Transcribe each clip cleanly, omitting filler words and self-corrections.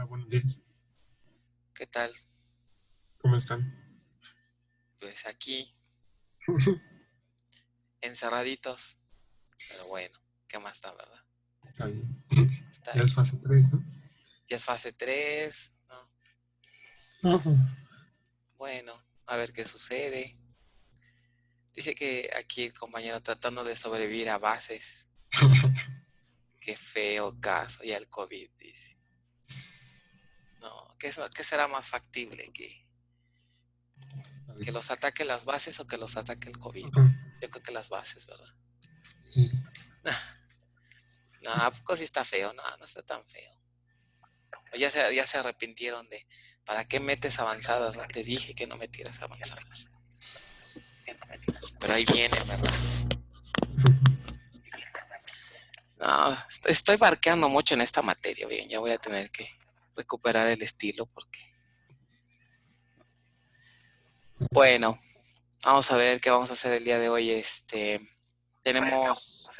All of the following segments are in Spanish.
Hola, buenos días. ¿Qué tal? ¿Cómo están? Pues aquí, encerraditos. Pero bueno, ¿qué más da, verdad? Está bien. Está Ya es bien. fase 3, ¿no? Ya es fase 3, ¿no? Ajá. Bueno, a ver qué sucede. Dice que aquí el compañero tratando de sobrevivir a bases. Qué feo caso. Y al COVID, dice. No, ¿qué será más factible? A ver. ¿Que los ataque las bases o que los ataque el COVID? Ajá. Yo creo que las bases, ¿verdad? Sí. No, ¿a poco sí está feo? No, no está tan feo. O ya se arrepintieron de, ¿para qué metes avanzadas? No te dije que no metieras avanzadas. Pero ahí viene, ¿verdad? No, estoy barqueando mucho en esta materia, bien, ya voy a tener que recuperar el estilo porque... Bueno, vamos a ver qué vamos a hacer el día de hoy. Tenemos,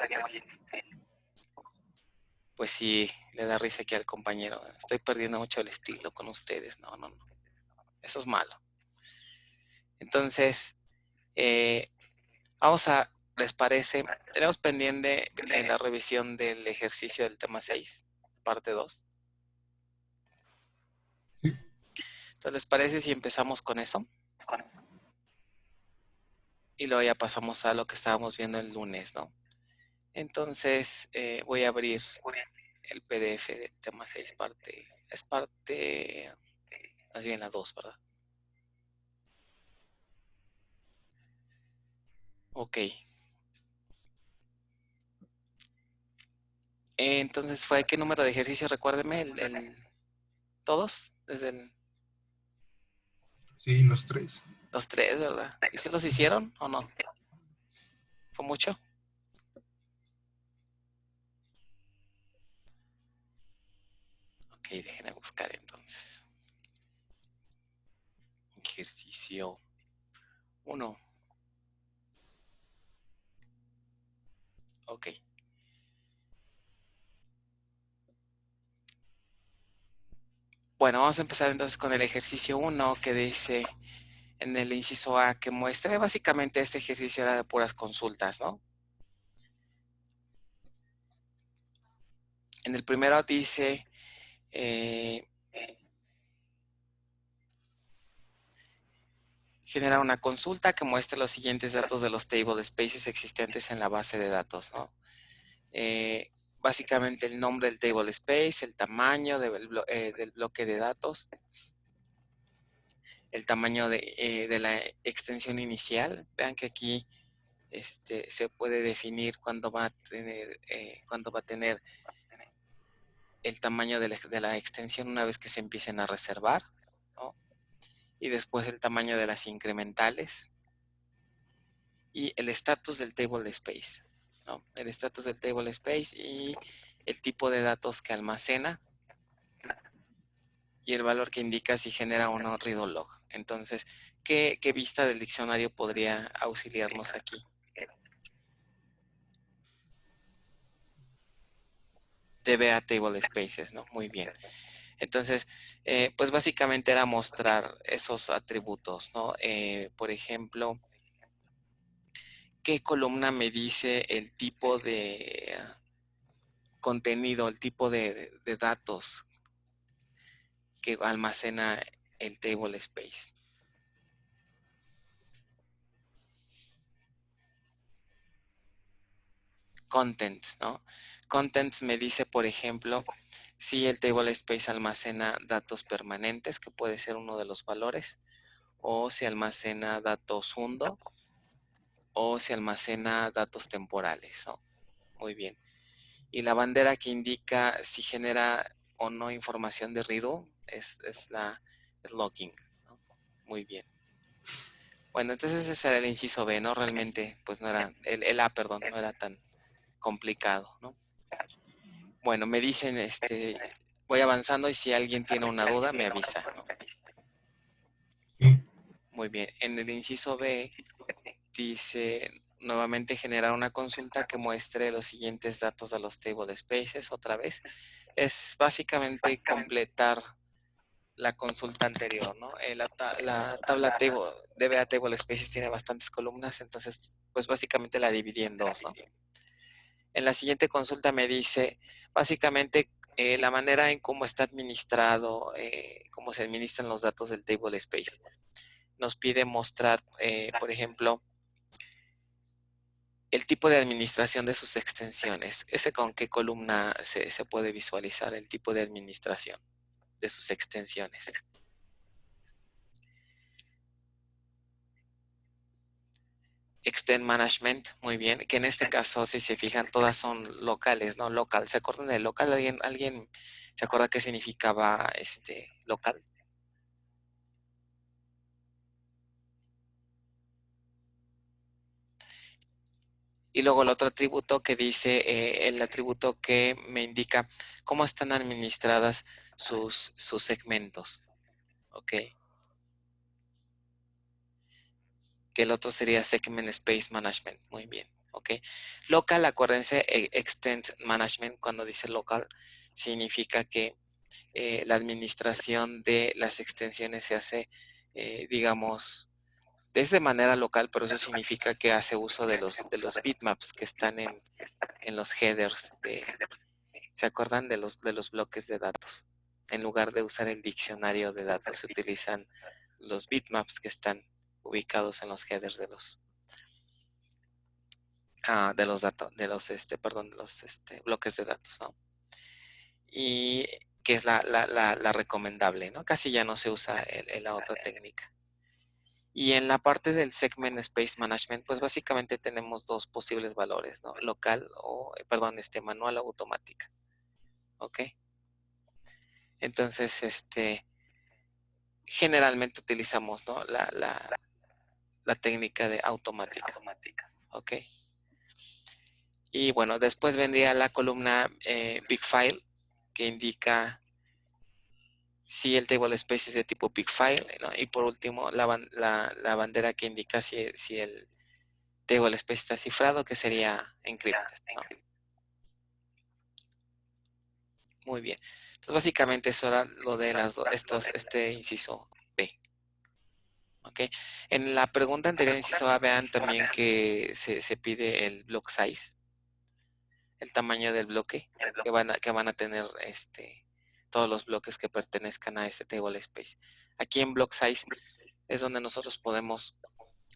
pues sí, le da risa aquí al compañero. Estoy perdiendo mucho el estilo con ustedes. No, no, no. Eso es malo. Entonces, eh, ¿les parece? Tenemos pendiente la revisión del ejercicio del tema 6, parte 2. Sí. Entonces, ¿les parece si empezamos con eso? Y luego ya pasamos a lo que estábamos viendo el lunes, ¿no? Entonces, voy a abrir el PDF de tema 6 más bien la 2, ¿verdad? Ok. Entonces, ¿qué número de ejercicio? Recuérdeme, todos, desde Sí, los tres. los tres, ¿verdad? ¿Y si los hicieron o no? ¿Fue mucho? Ok, déjenme buscar entonces. Ejercicio uno. Ok. Bueno, vamos a empezar entonces con el ejercicio uno que dice en el inciso A que muestra, básicamente este ejercicio era de puras consultas, ¿no? En el primero dice, eh, genera una consulta que muestre los siguientes datos de los table spaces existentes en la base de datos, ¿no? Básicamente el nombre del table space, el tamaño del bloque de datos, el tamaño de la extensión inicial. Vean que aquí se puede definir cuándo va a tener el tamaño de la extensión una vez que se empiecen a reservar, ¿no? Y después el tamaño de las incrementales y el estatus del table space, ¿no? El estatus del table space y el tipo de datos que almacena y el valor que indica si genera o no read o log. Entonces, ¿qué vista del diccionario podría auxiliarnos aquí? DBA Table Spaces, ¿no? Muy bien. Entonces, pues básicamente era mostrar esos atributos, ¿no? Por ejemplo, ¿qué columna me dice el tipo de contenido, el tipo de datos que almacena el table space? Contents, ¿no? Contents me dice, por ejemplo, si el table space almacena datos permanentes, que puede ser uno de los valores, o si almacena datos hundo, o si almacena datos temporales, ¿no? Muy bien. Y la bandera que indica si genera o no información de Riddle es logging, ¿no? Muy bien. Bueno, entonces ese era el inciso B, ¿no? Realmente, pues no era, el A, perdón, no era tan complicado, ¿no? Bueno, me dicen, voy avanzando y si alguien tiene una duda, me avisa, ¿no? Sí. Muy bien. En el inciso B dice, nuevamente generar una consulta que muestre los siguientes datos de los table spaces otra vez. Es básicamente completar la consulta anterior, ¿no? La tabla table, DBA Table Spaces tiene bastantes columnas, entonces pues básicamente la dividí en dos, ¿no? En la siguiente consulta me dice básicamente la manera en cómo está administrado, cómo se administran los datos del Table Space. Nos pide mostrar, por ejemplo, el tipo de administración de sus extensiones. Ese con qué columna se puede visualizar el tipo de administración de sus extensiones. Extend Management, muy bien, que en este caso, si se fijan, todas son locales, ¿no? Local. ¿Se acuerdan de local? ¿Alguien se acuerda qué significaba local? Y luego el otro atributo que dice, el atributo que me indica cómo están administradas sus segmentos. Ok. Que el otro sería Segment Space Management. Muy bien. Ok. Local, acuérdense, Extend Management, cuando dice local, significa que la administración de las extensiones se hace, digamos, de manera local, pero eso significa que hace uso de los bitmaps que están en los headers ¿se acuerdan de los bloques de datos? En lugar de usar el diccionario de datos, se utilizan los bitmaps que están ubicados en los headers de los datos, de los bloques de datos, ¿no? Y que es la recomendable, ¿no? Casi ya no se usa la otra técnica. Y en la parte del Segment Space Management, pues básicamente tenemos dos posibles valores, ¿no? Local o, perdón, manual o automática. ¿Ok? Entonces, generalmente utilizamos, ¿no? La técnica de automática. ¿Ok? Y bueno, después vendría la columna Big File, que indica si el table space es de tipo Big File, ¿no? Y por último, la bandera que indica si el table space está cifrado, que sería encrypted, ¿no? Muy bien. Entonces, básicamente eso era lo de este inciso B. ¿Ok? En la pregunta anterior, inciso A, vean también que se pide el block size, el tamaño del bloque que van a tener todos los bloques que pertenezcan a este table space. Aquí en block size es donde nosotros podemos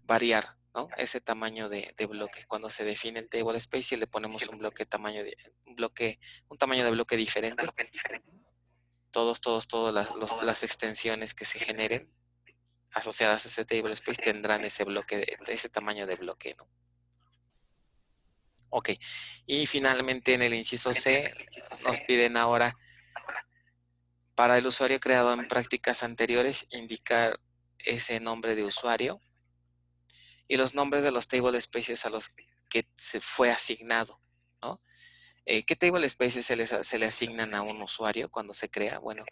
variar, ¿no? Ese tamaño de bloque. Cuando se define el table space y le ponemos un tamaño de bloque diferente, todas las extensiones que se generen asociadas a ese table space tendrán ese tamaño de bloque, ¿no? Ok. Y finalmente en el inciso C nos piden ahora para el usuario creado en prácticas anteriores indicar ese nombre de usuario y los nombres de los table spaces a los que se fue asignado, ¿no? ¿Qué table spaces se le asignan a un usuario cuando se crea? Bueno,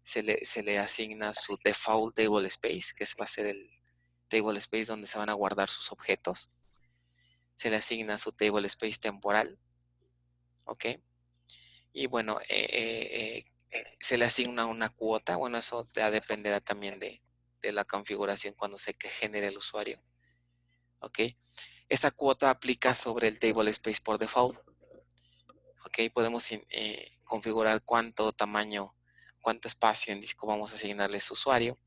se le asigna su default table space, que va a ser el table space donde se van a guardar sus objetos. Se le asigna su table space temporal, ¿ok? Y bueno, se le asigna una cuota. Bueno, eso ya dependerá también de la configuración cuando se genere el usuario, ¿ok? Esta cuota aplica sobre el table space por default. Ok, podemos configurar cuánto espacio en disco vamos a asignarle a su usuario.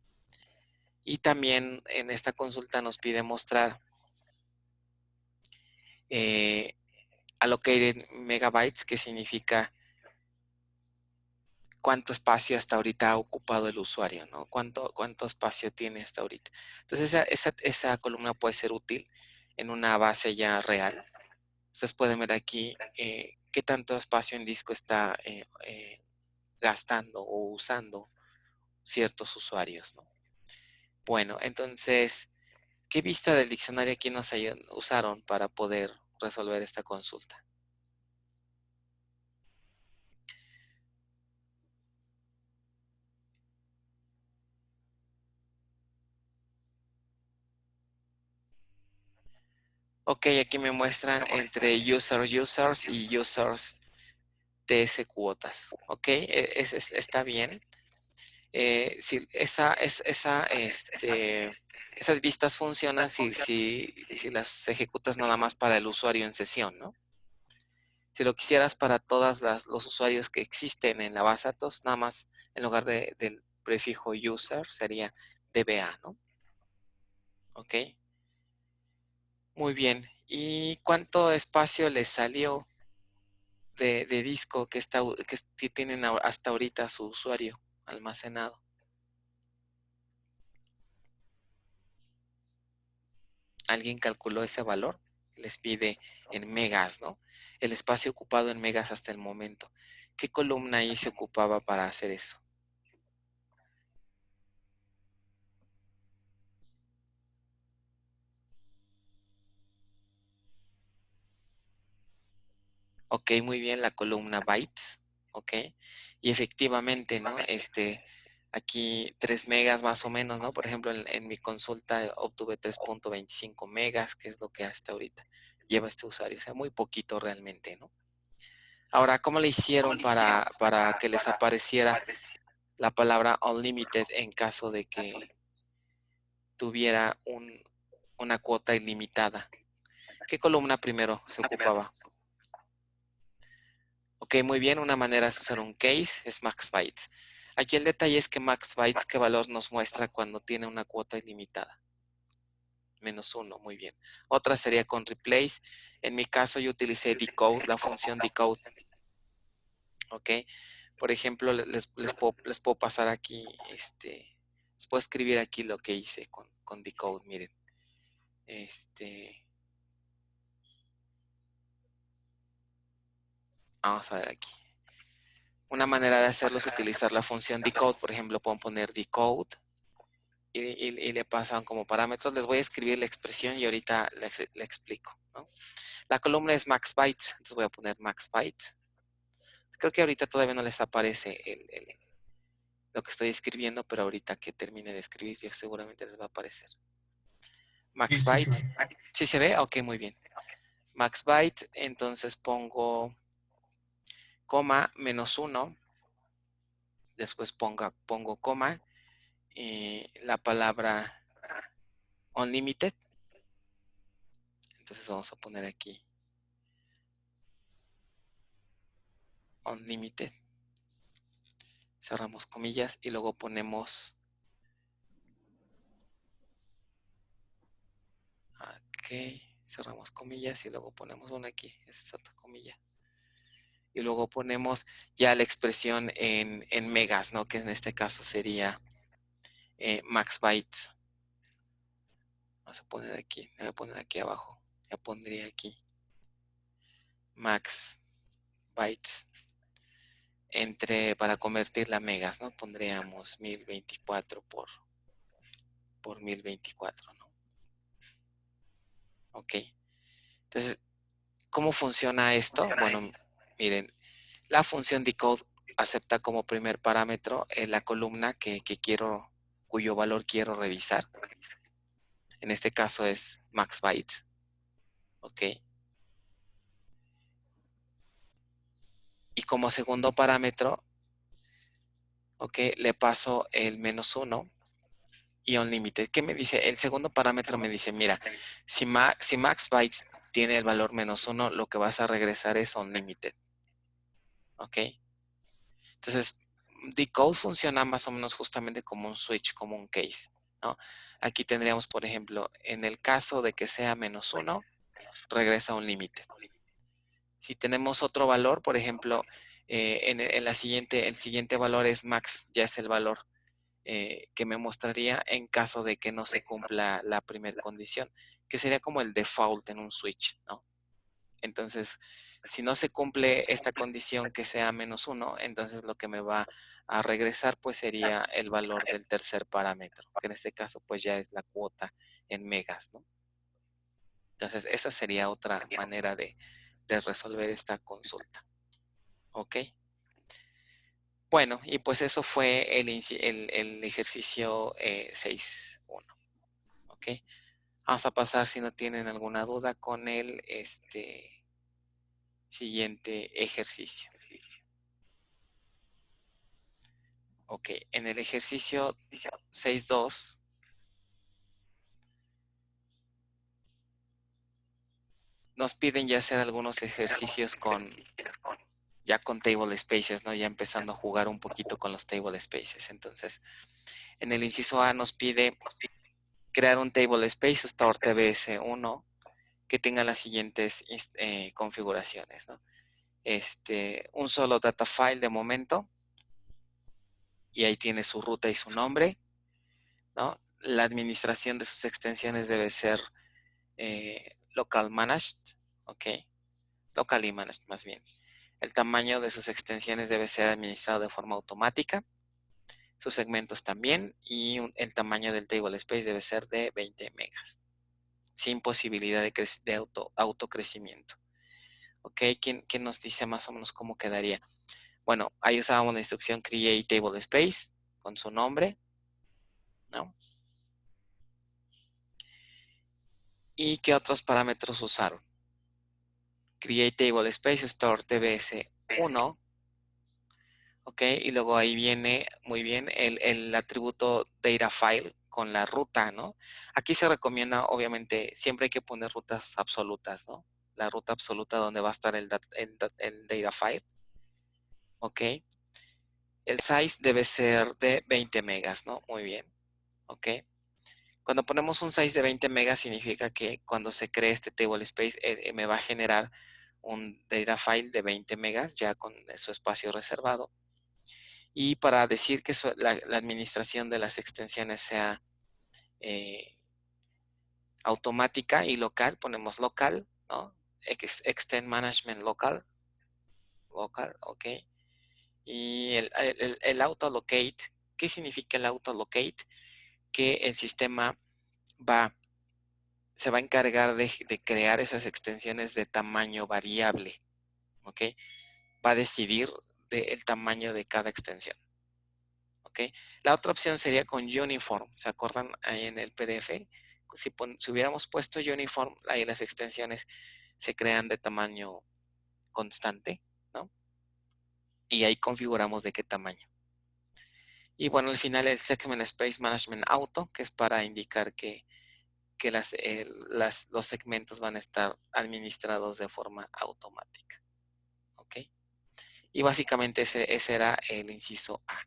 Y también en esta consulta nos pide mostrar allocated megabytes, que significa cuánto espacio hasta ahorita ha ocupado el usuario, ¿no? Cuánto espacio tiene hasta ahorita. Entonces esa columna puede ser útil en una base ya real. Ustedes pueden ver aquí qué tanto espacio en disco está gastando o usando ciertos usuarios, ¿no? Bueno, entonces, ¿qué vista del diccionario aquí usaron para poder resolver esta consulta? Ok, aquí me muestra entre users y users TS cuotas. Ok, está bien. Si esas vistas funcionan si las ejecutas nada más para el usuario en sesión, ¿no? Si lo quisieras para todos los usuarios que existen en la base de datos, nada más en lugar del prefijo user sería DBA, ¿no? Ok, muy bien. ¿Y cuánto espacio les salió de disco que tienen hasta ahorita su usuario almacenado? ¿Alguien calculó ese valor? Les pide en megas, ¿no? El espacio ocupado en megas hasta el momento. ¿Qué columna ahí se ocupaba para hacer eso? Ok, muy bien, la columna bytes, ok. Y efectivamente, ¿no? Aquí 3 megas más o menos, ¿no? Por ejemplo, en mi consulta obtuve 3.25 megas, que es lo que hasta ahorita lleva este usuario. O sea, muy poquito realmente, ¿no? Ahora, ¿cómo le hicieron para que les apareciera la palabra unlimited en caso de que tuviera una cuota ilimitada? ¿Qué columna primero se ocupaba? Ok, muy bien, una manera es usar un case, es max bytes. Aquí el detalle es que max bytes, ¿qué valor nos muestra cuando tiene una cuota ilimitada? -1, muy bien. Otra sería con replace. En mi caso yo utilicé decode, la función decode. Ok, por ejemplo, les puedo pasar aquí, les puedo escribir aquí lo que hice con decode, miren. Vamos a ver aquí. Una manera de hacerlo es utilizar la función decode. Por ejemplo, puedo poner decode y le pasan como parámetros. Les voy a escribir la expresión y ahorita le explico, ¿no? La columna es max bytes, entonces voy a poner max bytes. Creo que ahorita todavía no les aparece lo que estoy escribiendo, pero ahorita que termine de escribir, yo seguramente les va a aparecer. Sí, Max sí se bytes. ve. ¿Sí se ve? Ok, muy bien. Max byte, entonces pongo coma -1, después pongo coma y la palabra unlimited. Entonces vamos a poner aquí unlimited. Cerramos comillas y luego ponemos ok, cerramos comillas y luego ponemos una aquí, esa es otra comilla. Y luego ponemos ya la expresión en megas, ¿no? Que en este caso sería max bytes. Vamos a poner aquí, voy a poner aquí abajo. Ya pondría aquí max bytes para convertirla a megas, ¿no? Pondríamos 1024 por 1024, ¿no? Ok. Entonces, ¿cómo funciona esto? Bueno, miren, la función decode acepta como primer parámetro la columna cuyo valor quiero revisar. En este caso es max bytes. ¿Ok? Y como segundo parámetro, ¿ok? Le paso el -1 y unlimited. ¿Qué me dice? El segundo parámetro me dice, mira, si max bytes tiene el valor -1, lo que vas a regresar es unlimited. ¿Ok? Entonces, decode funciona más o menos justamente como un switch, como un case, ¿no? Aquí tendríamos, por ejemplo, en el caso de que sea -1, regresa unlimited. Si tenemos otro valor, por ejemplo, el siguiente valor es max, ya es el valor que me mostraría en caso de que no se cumpla la primera condición, que sería como el default en un switch, ¿no? Entonces, si no se cumple esta condición que sea -1, entonces lo que me va a regresar pues sería el valor del tercer parámetro, que en este caso pues ya es la cuota en megas, ¿no? Entonces, esa sería otra manera de resolver esta consulta. ¿Ok? Bueno, y pues eso fue el ejercicio 6.1. ¿Ok? Vamos a pasar, si no tienen alguna duda, con el siguiente ejercicio. Ok, en el ejercicio 6.2 nos piden ya hacer algunos ejercicios ya con table spaces, ¿no? Ya empezando a jugar un poquito con los table spaces. Entonces, en el inciso A nos pide crear un table space store TBS1 que tenga las siguientes configuraciones, ¿no? Un solo data file de momento, y ahí tiene su ruta y su nombre, ¿no? La administración de sus extensiones debe ser local managed, ¿ok? Locally managed más bien. El tamaño de sus extensiones debe ser administrado de forma automática, sus segmentos también, y el tamaño del table space debe ser de 20 megas, sin posibilidad de autocrecimiento. ¿Ok? ¿Quién nos dice más o menos cómo quedaría? Bueno, ahí usábamos la instrucción create table space con su nombre, ¿no? ¿Y qué otros parámetros usaron? Create table space store tbs1, ¿ok? Y luego ahí viene muy bien el atributo data file con la ruta, ¿no? Aquí se recomienda, obviamente, siempre hay que poner rutas absolutas, ¿no? La ruta absoluta donde va a estar el data file, ¿ok? El size debe ser de 20 megas, ¿no? Muy bien, ¿ok? Cuando ponemos un size de 20 megas significa que cuando se cree este table space me va a generar un data file de 20 megas ya con su espacio reservado. Y para decir que la administración de las extensiones sea automática y local, ponemos local, ¿no? Extend management local, ok. Y el autolocate, ¿qué significa el autolocate? Que el sistema se va a encargar de crear esas extensiones de tamaño variable, ¿ok? Va a decidir el tamaño de cada extensión, ¿ok? La otra opción sería con Uniform. ¿Se acuerdan ahí en el PDF? Si hubiéramos puesto Uniform, ahí las extensiones se crean de tamaño constante, ¿no? Y ahí configuramos de qué tamaño. Y bueno, al final el Segment Space Management Auto, que es para indicar que los segmentos van a estar administrados de forma automática, ¿ok? Y básicamente ese era el inciso A.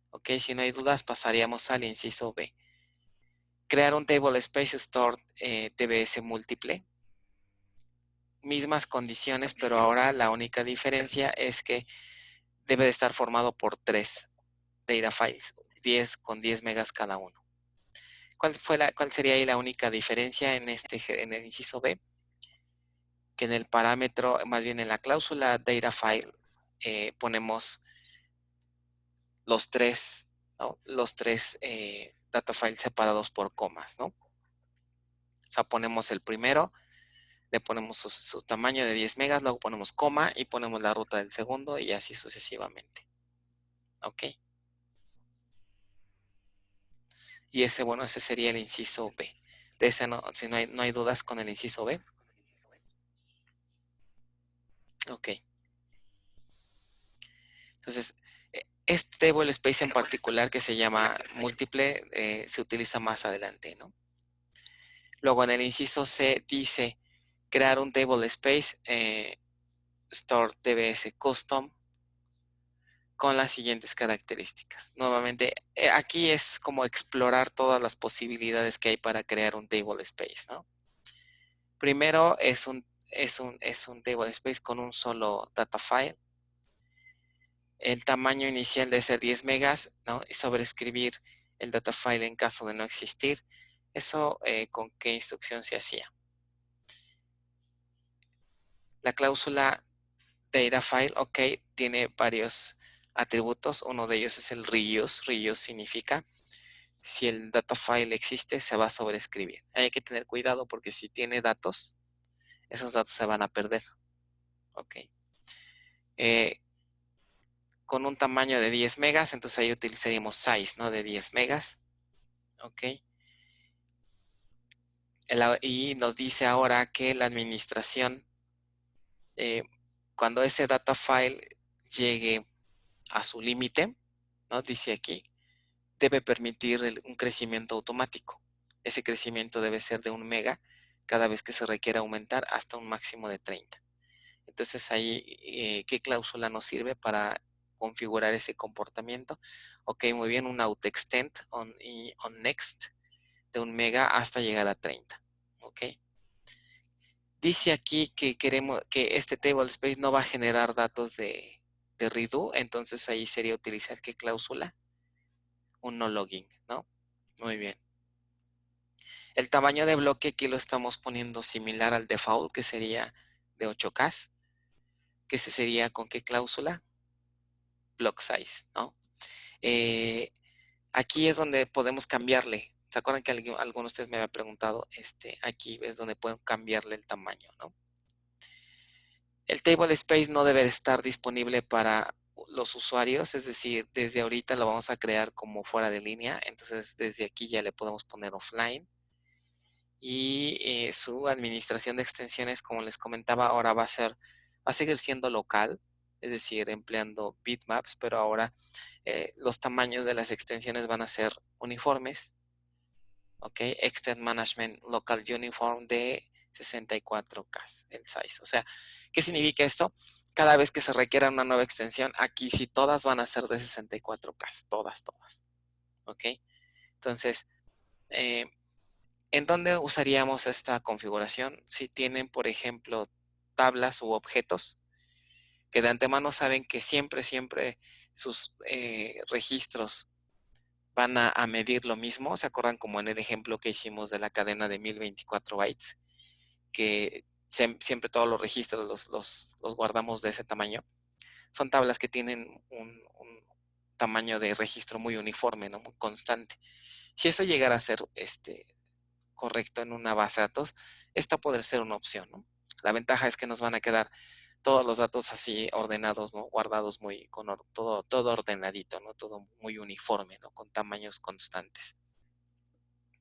Ok, si no hay dudas, pasaríamos al inciso B. Crear un Table Space Store TBS múltiple. Mismas condiciones, pero ahora la única diferencia es que debe de estar formado por 3 data files, 10 con 10 megas cada uno. ¿Cuál sería ahí la única diferencia en el inciso B? Que en el parámetro, más bien en la cláusula data file, ponemos los tres, ¿no? Los tres data files separados por comas, ¿no? O sea, ponemos el primero, le ponemos su tamaño de 10 megas, luego ponemos coma y ponemos la ruta del segundo y así sucesivamente. ¿Ok? Y ese sería el inciso B. De ese si no hay dudas con el inciso B. Ok. Entonces, este table space en particular que se llama múltiple se utiliza más adelante, ¿no? Luego en el inciso C dice crear un table space store tbs custom con las siguientes características. Nuevamente, aquí es como explorar todas las posibilidades que hay para crear un table space, ¿no? Primero es un table space con un solo data file. El tamaño inicial debe ser 10 megas, ¿no? Y sobreescribir el data file en caso de no existir. Eso, ¿con qué instrucción se hacía? La cláusula data file, ok, tiene varios atributos. Uno de ellos es el reuse. Reuse significa si el data file existe, se va a sobreescribir. Hay que tener cuidado porque si tiene datos, esos datos se van a perder. Ok. Con un tamaño de 10 megas, entonces ahí utilizaríamos size, ¿no? De 10 megas. Ok. Y nos dice ahora que la administración, cuando ese data file llegue a su límite, ¿no? Dice aquí, debe permitir un crecimiento automático. Ese crecimiento debe ser de 1 mega cada vez que se requiera aumentar hasta un máximo de 30. Entonces ahí, ¿qué cláusula nos sirve para configurar ese comportamiento? Ok, muy bien, un auto-extend on next de 1 mega hasta llegar a 30. Ok. Dice aquí que queremos que este table space no va a generar datos de redo, entonces ahí sería utilizar ¿qué cláusula? Un no logging, ¿no? Muy bien. El tamaño de bloque aquí lo estamos poniendo similar al default, que sería de 8K, que ese sería con qué cláusula? Block size, ¿no? Aquí es donde podemos cambiarle. ¿Se acuerdan que alguno de ustedes me había preguntado? Aquí es donde pueden cambiarle el tamaño, ¿no? El table space no debe estar disponible para los usuarios, es decir, desde ahorita lo vamos a crear como fuera de línea, entonces desde aquí ya le podemos poner offline. Y su administración de extensiones, como les comentaba, ahora va a seguir siendo local, es decir, empleando bitmaps, pero ahora los tamaños de las extensiones van a ser uniformes. Ok, Extend Management Local Uniform de 64K, el size. O sea, ¿qué significa esto? Cada vez que se requiera una nueva extensión, aquí sí todas van a ser de 64K, todas. Ok, entonces, ¿en dónde usaríamos esta configuración? Si tienen, por ejemplo, tablas u objetos que de antemano saben que siempre sus registros van a medir lo mismo. ¿Se acuerdan como en el ejemplo que hicimos de la cadena de 1024 bytes? Que siempre todos los registros los guardamos de ese tamaño. Son tablas que tienen un tamaño de registro muy uniforme, ¿no? Muy constante. Si eso llegara a ser correcto en una base de datos, esta puede ser una opción, ¿no? La ventaja es que nos van a quedar todos los datos así ordenados, ¿no? Guardados muy con todo ordenadito, ¿no? Todo muy uniforme, ¿no? Con tamaños constantes.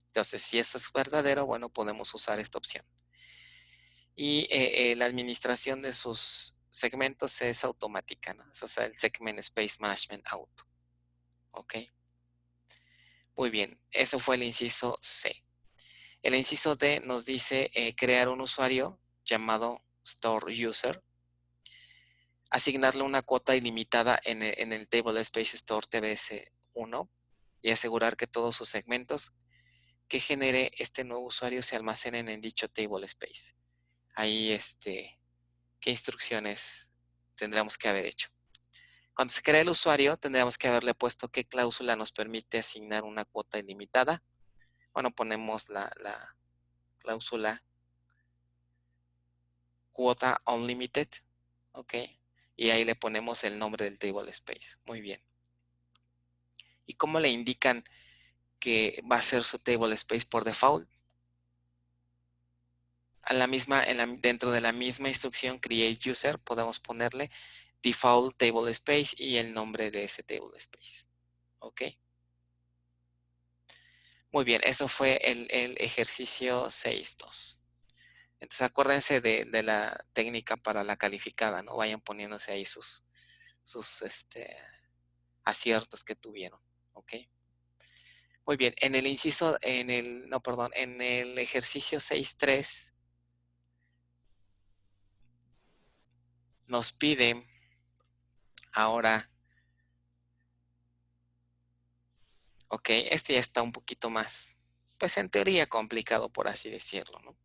Entonces, si eso es verdadero, bueno, podemos usar esta opción. Y la administración de sus segmentos es automática, ¿no? O sea, el Segment Space Management Auto. ¿Ok? Muy bien, eso fue el inciso C. El inciso D nos dice crear un usuario llamado Store User, asignarle una cuota ilimitada en el Table Space Store TBS1 y asegurar que todos sus segmentos que genere este nuevo usuario se almacenen en dicho Table Space. Ahí, ¿qué instrucciones tendríamos que haber hecho? Cuando se crea el usuario, tendríamos que haberle puesto qué cláusula nos permite asignar una cuota ilimitada. Bueno, ponemos la cláusula cuota unlimited, ¿ok? Y ahí le ponemos el nombre del table space. Muy bien. ¿Y cómo le indican que va a ser su table space por default? A la misma, dentro de la misma instrucción create user podemos ponerle default table space y el nombre de ese table space. ¿Ok? Muy bien, eso fue el ejercicio 6.2. Entonces acuérdense de la técnica para la calificada, ¿no? Vayan poniéndose ahí sus aciertos que tuvieron. ¿Ok? Muy bien, en el inciso, no, perdón, en el ejercicio 6.3 nos pide ahora, ok, este ya está un poquito más, pues en teoría complicado por así decirlo, ¿no?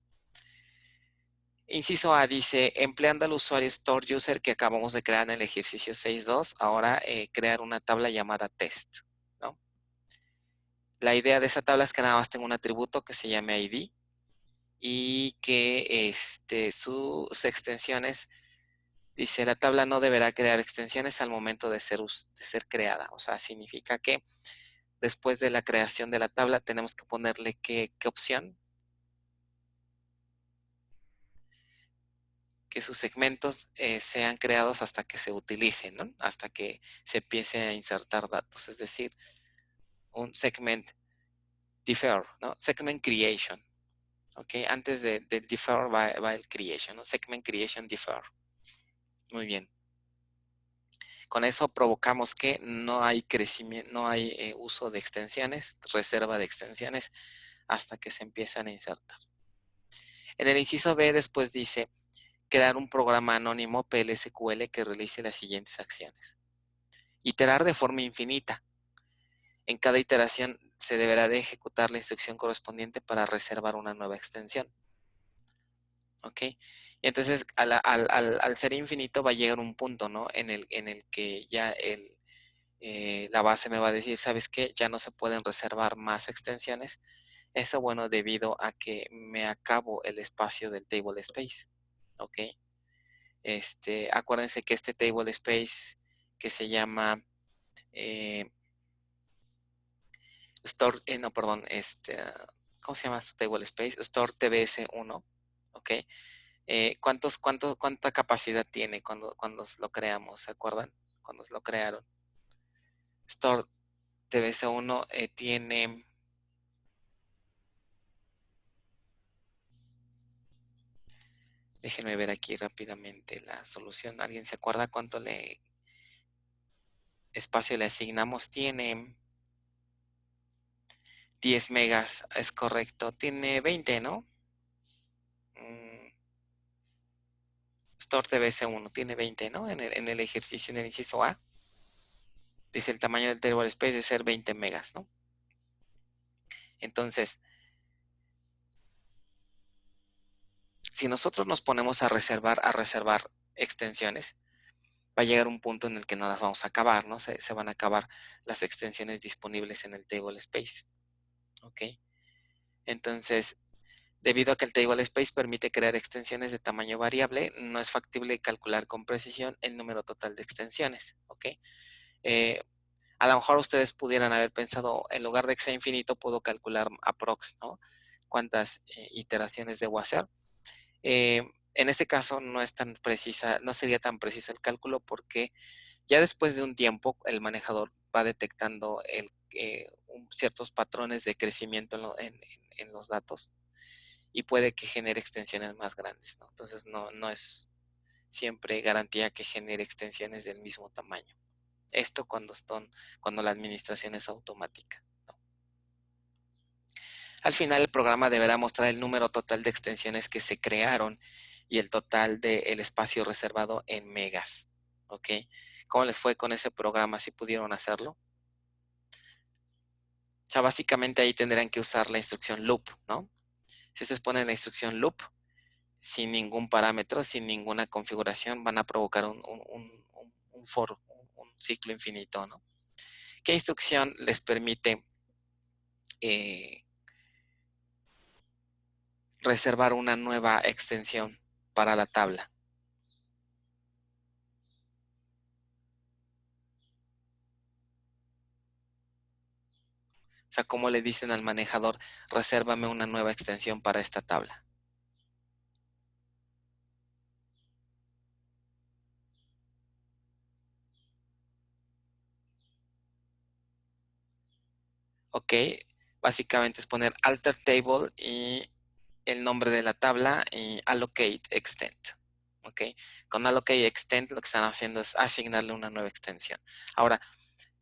Inciso A dice, empleando al usuario store user que acabamos de crear en el ejercicio 6.2, ahora crear una tabla llamada test, ¿no? La idea de esa tabla es que nada más tengo un atributo que se llame ID y que sus extensiones, dice, la tabla no deberá crear extensiones al momento de ser creada. O sea, significa que después de la creación de la tabla tenemos que ponerle qué opción, que sus segmentos sean creados hasta que se utilicen, ¿no? Hasta que se empiece a insertar datos, es decir, un segment defer, ¿no? Segment creation, ¿Ok? Antes del defer va el creation, ¿no? Segment creation defer. Muy bien. Con eso provocamos que no hay crecimiento, no hay uso de extensiones, reserva de extensiones, hasta que se empiezan a insertar. En el inciso B después dice crear un programa anónimo PLSQL que realice las siguientes acciones. Iterar de forma infinita. En cada iteración se deberá de ejecutar la instrucción correspondiente para reservar una nueva extensión. ¿Ok? Y entonces al ser infinito va a llegar un punto, ¿no? En el que ya la base me va a decir, ¿sabes qué? Ya no se pueden reservar más extensiones. Eso, bueno, debido a que me acabo el espacio del table space. ¿Ok? Acuérdense que este table space que se llama store, no, perdón, ¿cómo se llama su table space? Store TBS1, ¿ok? ¿Cuánta capacidad tiene cuando lo creamos? ¿Se acuerdan? Cuando lo crearon. Store TBS1 tiene, déjenme ver aquí rápidamente la solución. ¿Alguien se acuerda cuánto espacio le asignamos? Tiene 10 megas, es correcto. Tiene 20, ¿no? Store TBS1 tiene 20, ¿no? En el ejercicio, en el inciso A, dice el tamaño del table space de ser 20 megas, ¿no? Entonces, si nosotros nos ponemos a reservar extensiones, va a llegar un punto en el que no las vamos a acabar, ¿no? Se van a acabar las extensiones disponibles en el table space, ¿ok? Entonces, debido a que el table space permite crear extensiones de tamaño variable, no es factible calcular con precisión el número total de extensiones, ¿ok? A lo mejor ustedes pudieran haber pensado, en lugar de que sea infinito, puedo calcular aprox, ¿no? Cuántas iteraciones debo hacer. En este caso no es tan precisa, no sería tan preciso el cálculo porque ya después de un tiempo el manejador va detectando ciertos patrones de crecimiento en los datos y puede que genere extensiones más grandes, ¿no? Entonces no es siempre garantía que genere extensiones del mismo tamaño. Esto cuando la administración es automática, ¿no? Al final el programa deberá mostrar el número total de extensiones que se crearon y el total del espacio reservado en megas. ¿Ok? ¿Cómo les fue con ese programa? ¿Si pudieron hacerlo? O sea, básicamente ahí tendrán que usar la instrucción loop, ¿no? Si ustedes ponen la instrucción loop, sin ningún parámetro, sin ninguna configuración, van a provocar un for, un ciclo infinito, ¿no? ¿Qué instrucción les permite reservar una nueva extensión para la tabla? O sea, ¿cómo le dicen al manejador, resérvame una nueva extensión para esta tabla? Ok, básicamente es poner alter table y el nombre de la tabla y allocate extend. Ok, con allocate extend lo que están haciendo es asignarle una nueva extensión. Ahora,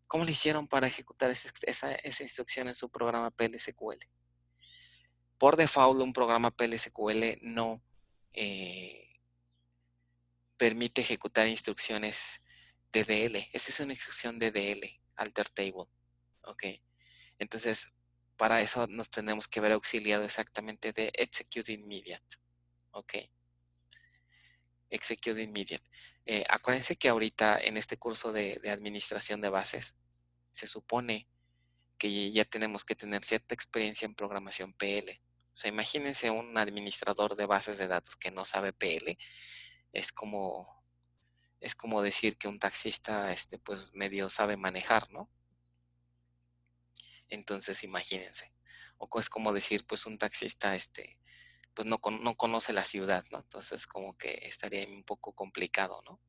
¿cómo le hicieron para ejecutar esa instrucción en su programa PLSQL? Por default, un programa PLSQL no permite ejecutar instrucciones DDL. Esta es una instrucción DDL, alter table. Ok, entonces para eso nos tenemos que ver auxiliado exactamente de execute immediate. Ok, execute immediate. Acuérdense que ahorita en este curso de administración de bases se supone que ya tenemos que tener cierta experiencia en programación PL. O sea, imagínense un administrador de bases de datos que no sabe PL. Es como, es como decir que un taxista, pues medio sabe manejar, ¿no? Entonces, imagínense. O es como decir, pues un taxista, pues no conoce la ciudad, ¿no? Entonces, como que estaría un poco complicado, ¿no?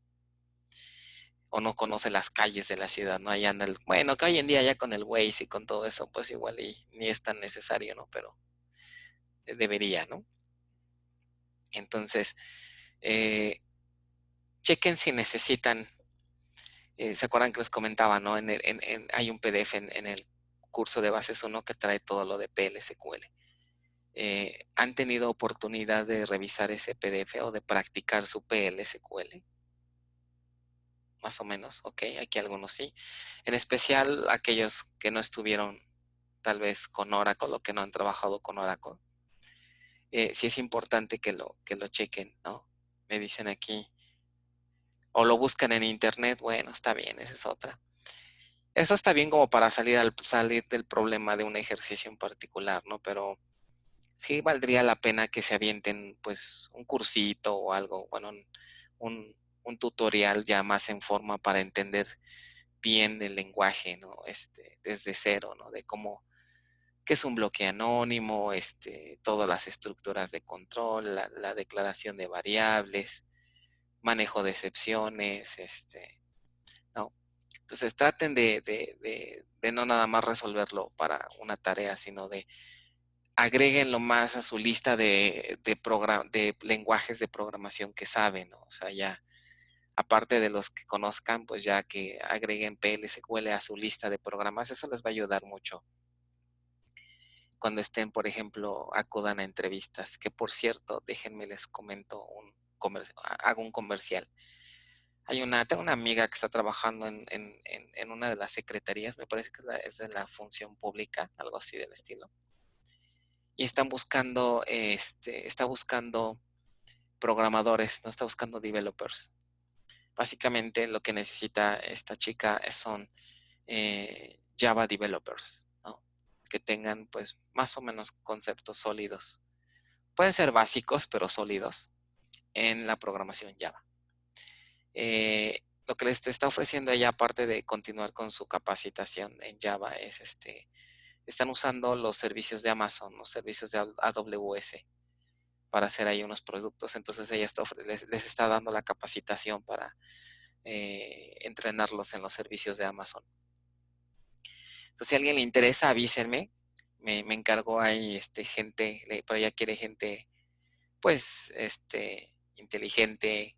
O no conoce las calles de la ciudad, ¿no? Ahí anda bueno, que hoy en día ya con el Waze y con todo eso, pues igual y ni es tan necesario, ¿no? debería, ¿no? Entonces, chequen si necesitan, ¿se acuerdan que les comentaba, no? Hay un PDF en el curso de Bases 1 que trae todo lo de PLSQL. ¿Han tenido oportunidad de revisar ese PDF o de practicar su PLSQL? Más o menos, ok, aquí algunos sí. En especial aquellos que no estuvieron tal vez con Oracle o que no han trabajado con Oracle. Sí es importante que lo chequen, ¿no? Me dicen aquí, o lo buscan en internet, bueno, está bien, esa es otra. Eso está bien como para salir del problema de un ejercicio en particular, ¿no? Pero sí valdría la pena que se avienten pues un cursito o algo, bueno, un, un tutorial ya más en forma para entender bien el lenguaje, ¿no? Desde cero, ¿no? De cómo, qué es un bloque anónimo, todas las estructuras de control, la declaración de variables, manejo de excepciones, ¿no? Entonces traten de no nada más resolverlo para una tarea, sino de agréguenlo más a su lista de lenguajes de programación que saben, ¿no? O sea, ya, aparte de los que conozcan, pues ya que agreguen PLSQL a su lista de programas, eso les va a ayudar mucho cuando estén, por ejemplo, acudan a entrevistas, que por cierto, déjenme les comento hago un comercial. Tengo una amiga que está trabajando en una de las secretarías, me parece que es de la función pública, algo así del estilo. Y está buscando programadores, no está buscando developers. Básicamente lo que necesita esta chica son Java developers, ¿no? Que tengan pues más o menos conceptos sólidos. Pueden ser básicos, pero sólidos en la programación Java. Lo que les está ofreciendo ella, aparte de continuar con su capacitación en Java, es están usando los servicios de Amazon, los servicios de AWS para hacer ahí unos productos. Entonces ella les está dando la capacitación para entrenarlos en los servicios de Amazon. Entonces, si a alguien le interesa, avísenme. Me encargo ahí gente, pero ella quiere gente, pues, inteligente,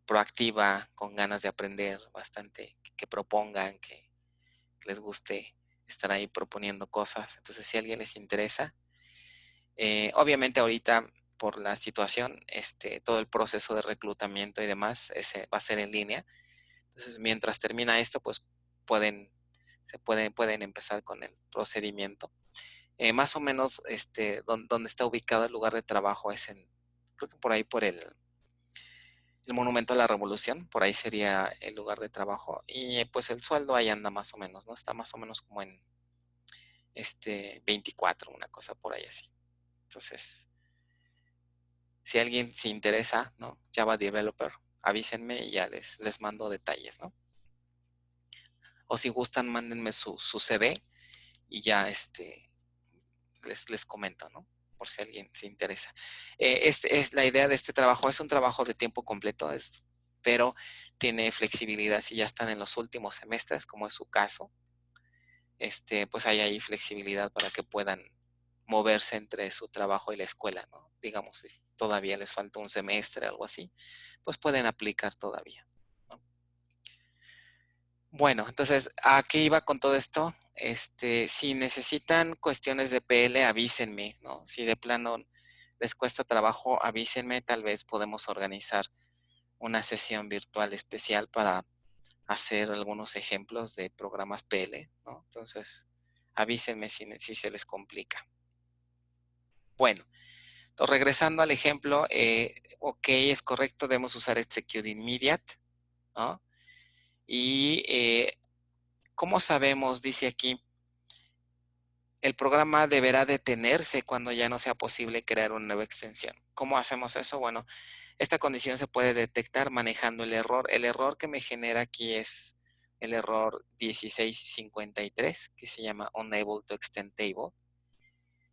proactiva, con ganas de aprender bastante, que propongan, que les guste estar ahí proponiendo cosas. Entonces, si a alguien les interesa, obviamente ahorita por la situación, todo el proceso de reclutamiento y demás va a ser en línea. Entonces, mientras termina esto, pues pueden, pueden empezar con el procedimiento. Más o menos, donde está ubicado el lugar de trabajo es creo que por ahí por el Monumento a la Revolución, por ahí sería el lugar de trabajo. Y pues el sueldo ahí anda más o menos, ¿no? Está más o menos como en 24, una cosa por ahí así. Entonces, si alguien se interesa, ¿no? Java Developer, avísenme y ya les mando detalles, ¿no? O si gustan, mándenme su CV y ya les comento, ¿no? Por si alguien se interesa. Es la idea de este trabajo, es un trabajo de tiempo completo, pero tiene flexibilidad si ya están en los últimos semestres, como es su caso. Pues hay ahí flexibilidad para que puedan moverse entre su trabajo y la escuela, ¿no? Digamos, si todavía les falta un semestre, algo así, pues pueden aplicar todavía, ¿no? Bueno, entonces, ¿a qué iba con todo esto? Si necesitan cuestiones de PL, avísenme, ¿no? Si de plano les cuesta trabajo, avísenme, tal vez podemos organizar una sesión virtual especial para hacer algunos ejemplos de programas PL, ¿no? Entonces, avísenme si se les complica. Bueno, entonces regresando al ejemplo, ok, es correcto, debemos usar execute immediate, ¿no? Y ¿cómo sabemos? Dice aquí, el programa deberá detenerse cuando ya no sea posible crear una nueva extensión. ¿Cómo hacemos eso? Bueno, esta condición se puede detectar manejando el error. El error que me genera aquí es el error 1653, que se llama Unable to Extend Table.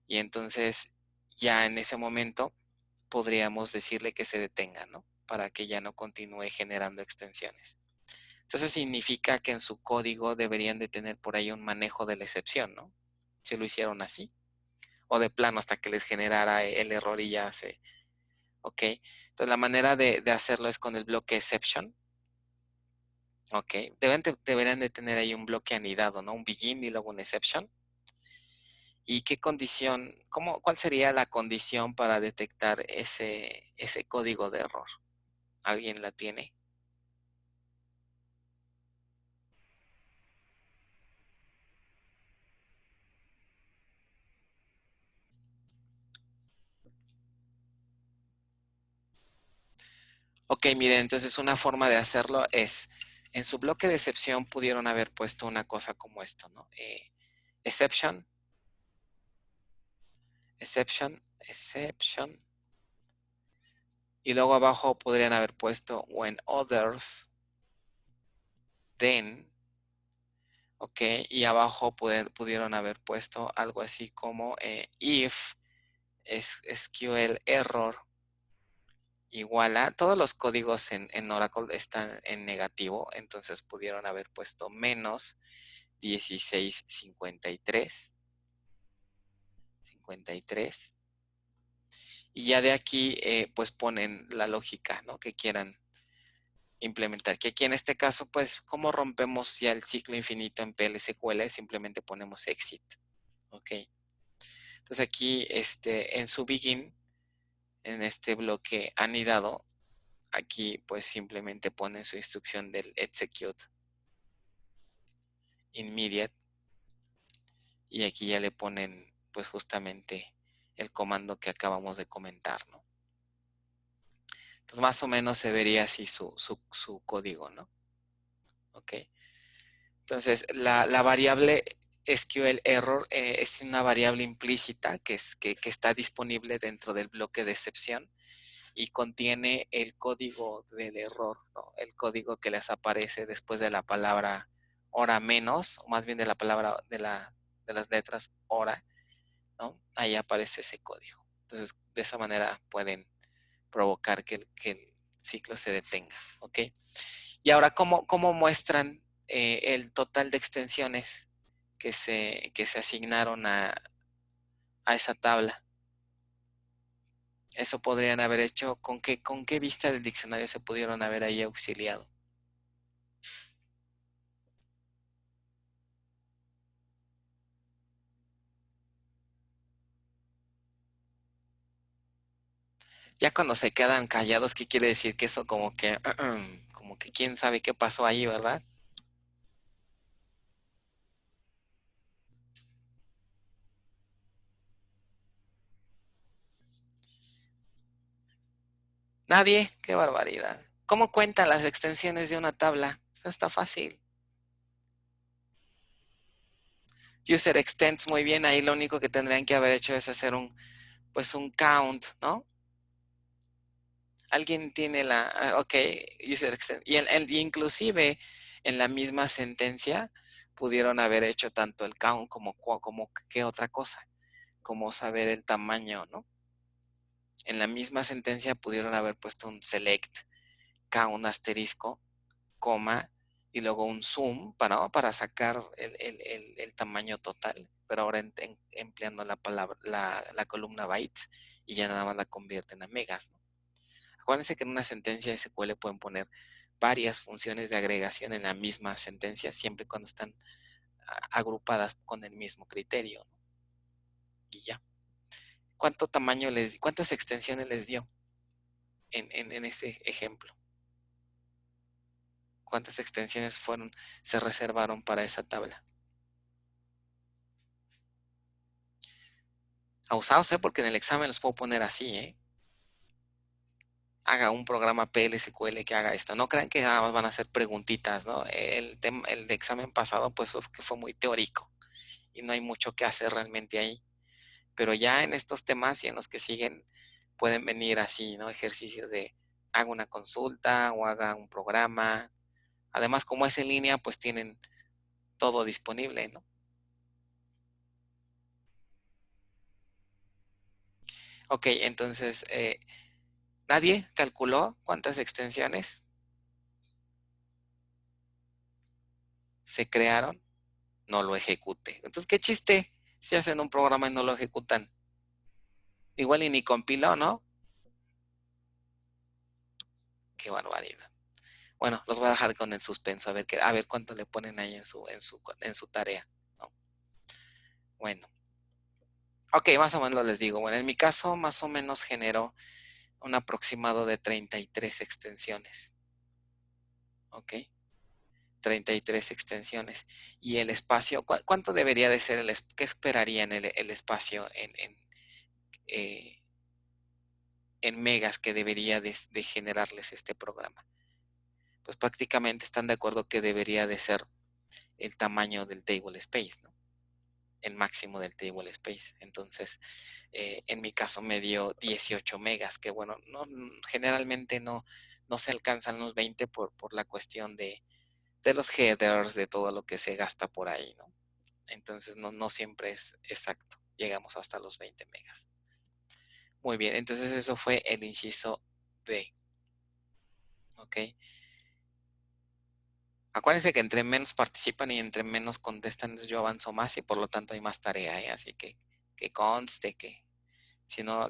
Y entonces ya en ese momento podríamos decirle que se detenga, ¿no? Para que ya no continúe generando extensiones. Entonces significa que en su código deberían de tener por ahí un manejo de la excepción, ¿no? Si lo hicieron así. o de plano hasta que les generara el error y ya se, ok. Entonces la manera de hacerlo es con el bloque exception, ok. Deberían de tener ahí un bloque anidado, ¿no? Un begin y luego un exception. ¿Y qué condición, cuál sería la condición para detectar ese código de error? ¿Alguien la tiene? Ok, miren, entonces una forma de hacerlo es, en su bloque de excepción pudieron haber puesto una cosa como esto, ¿no? Exception, exception, exception. Y luego abajo podrían haber puesto when others, then, ok. Y abajo pudieron haber puesto algo así como if SQL error igual a, todos los códigos en Oracle están en negativo, entonces pudieron haber puesto menos 1653, 53. Y ya de aquí, pues ponen la lógica, ¿no? Que quieran implementar. Que aquí en este caso, pues, ¿cómo rompemos ya el ciclo infinito en PL/SQL? Simplemente ponemos exit, ¿ok? Entonces aquí, en su begin, en este bloque anidado, aquí pues simplemente ponen su instrucción del execute immediate y aquí ya le ponen pues justamente el comando que acabamos de comentar, ¿no? Entonces más o menos se vería así su código, ¿no? Ok. Entonces la variable SQL error es una variable implícita que está disponible dentro del bloque de excepción y contiene el código del error, ¿no? El código que les aparece después de la palabra hora menos, o más bien de la palabra de las letras hora, ¿no? Ahí aparece ese código. Entonces, de esa manera pueden provocar que el ciclo se detenga, ¿ok? Y ahora, ¿cómo muestran el total de extensiones que se asignaron a esa tabla? Eso podrían haber hecho, ¿con qué vista del diccionario se pudieron haber ahí auxiliado? Ya cuando se quedan callados, ¿qué quiere decir? Que eso como que quién sabe qué pasó ahí, ¿verdad? Nadie, qué barbaridad. ¿Cómo cuentan las extensiones de una tabla? Eso está fácil. User extends muy bien, ahí lo único que tendrían que haber hecho es hacer pues un count, ¿no? Alguien tiene ok, user extend, y inclusive en la misma sentencia pudieron haber hecho tanto el count como qué otra cosa, como saber el tamaño, ¿no? En la misma sentencia pudieron haber puesto un select, count asterisco, coma, y luego un zoom para sacar el tamaño total, pero ahora empleando la palabra, la columna bytes y ya nada más la convierten a megas, ¿no? Acuérdense que en una sentencia de SQL pueden poner varias funciones de agregación en la misma sentencia, siempre y cuando están agrupadas con el mismo criterio, ¿no? Y ya. ¿Cuántas extensiones les dio en ese ejemplo? ¿Cuántas extensiones se reservaron para esa tabla? Abusados, ¿eh? Porque en el examen los puedo poner así, ¿eh? Haga un programa PL/SQL que haga esto. No crean que nada más van a hacer preguntitas, ¿no? El de examen pasado, pues fue muy teórico y no hay mucho que hacer realmente ahí. Pero ya en estos temas y en los que siguen, pueden venir así, ¿no? Ejercicios de haga una consulta o haga un programa. Además, como es en línea, pues tienen todo disponible, ¿no? Ok, entonces, ¿nadie calculó cuántas extensiones se crearon? No lo ejecute. Entonces, ¿qué chiste si hacen un programa y no lo ejecutan? Igual y ni compiló, ¿no? Qué barbaridad. Bueno, los voy a dejar con el suspenso, a ver cuánto le ponen ahí en su tarea, ¿no? Bueno, ok, más o menos les digo. Bueno, en mi caso, más o menos generó un aproximado de 33 extensiones, ¿ok? 33 extensiones. Y el espacio, ¿cuánto debería de ser qué esperarían el espacio eh, en megas que debería de generarles este programa? Pues prácticamente están de acuerdo que debería de ser el tamaño del table space, ¿no? El máximo del table space. Entonces, en mi caso me dio 18 megas, que bueno, no, generalmente no se alcanzan los 20 por la cuestión de los headers, de todo lo que se gasta por ahí, ¿no? Entonces, no siempre es exacto. Llegamos hasta los 20 megas. Muy bien, entonces eso fue el inciso B. ¿Ok? Acuérdense que entre menos participan y entre menos contestan, yo avanzo más y por lo tanto hay más tarea, ¿eh? Así que conste que si no,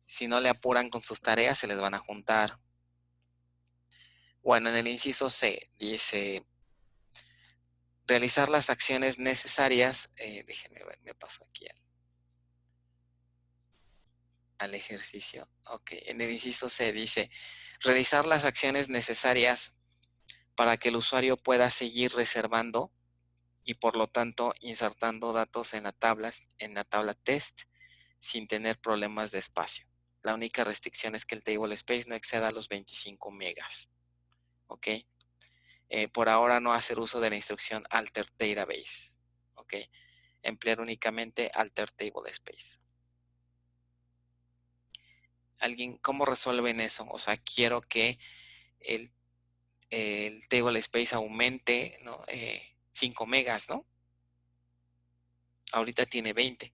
si no le apuran con sus tareas, se les van a juntar. Bueno, en el inciso C dice realizar las acciones necesarias. Déjenme ver, me paso aquí al ejercicio. Ok, en el inciso C dice realizar las acciones necesarias para que el usuario pueda seguir reservando y por lo tanto insertando datos en la tabla test sin tener problemas de espacio. La única restricción es que el table space no exceda los 25 megas. ¿Ok? Por ahora no hacer uso de la instrucción alter database. ¿Ok? Emplear únicamente alter table space. ¿Alguien cómo resuelven eso? O sea, quiero que el, el table space aumente, ¿no? 5 megas, ¿no? Ahorita tiene 20.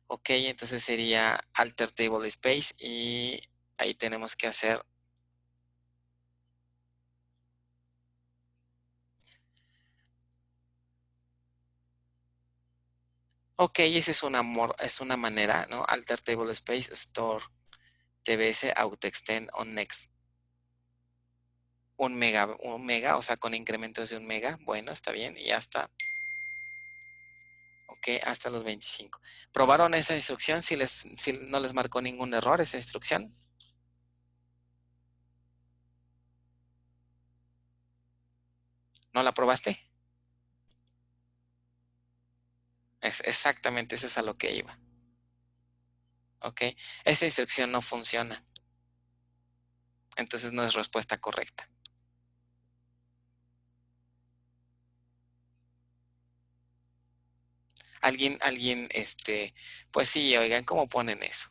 Ok, entonces sería alter table space y ahí tenemos que hacer. Ok, esa es una manera, ¿no? Alter table space store tbs extend on next. Un mega, o sea, con incrementos de un mega. Bueno, está bien, y hasta, ok, hasta los 25. ¿Probaron esa instrucción si no les marcó ningún error esa instrucción? ¿No la probaste? Es exactamente, eso es a lo que iba. Ok, esa instrucción no funciona. Entonces no es respuesta correcta. Pues sí, oigan, ¿cómo ponen eso?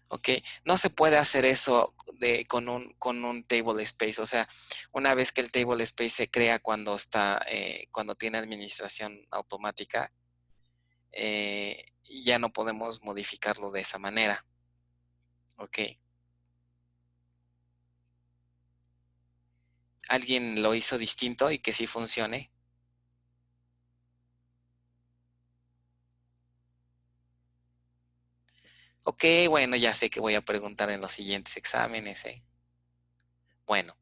¿Ok? No se puede hacer eso con un table space. O sea, una vez que el table space se crea cuando tiene administración automática, ya no podemos modificarlo de esa manera. ¿Ok? ¿Alguien lo hizo distinto y que sí funcione? Ok, bueno, ya sé que voy a preguntar en los siguientes exámenes, ¿eh? Bueno,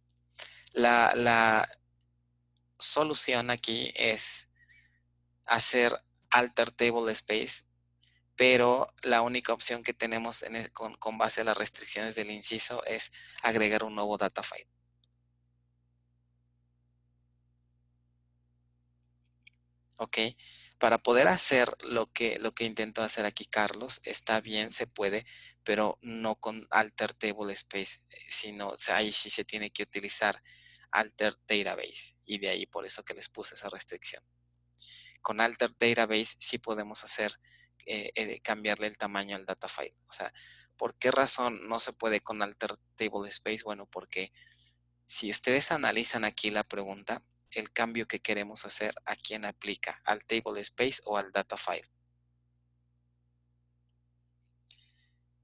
la solución aquí es hacer alter table space, pero la única opción que tenemos con base a las restricciones del inciso es agregar un nuevo data file. ¿Ok? Para poder hacer lo que intentó hacer aquí Carlos, está bien, se puede, pero no con alter table space, sino, o sea, ahí sí se tiene que utilizar alter database, y de ahí por eso que les puse esa restricción. Con alter database sí podemos hacer, cambiarle el tamaño al data file. O sea, ¿por qué razón no se puede con alter table space? Bueno, porque si ustedes analizan aquí la pregunta, el cambio que queremos hacer, ¿a quién aplica? ¿Al table space o al data file?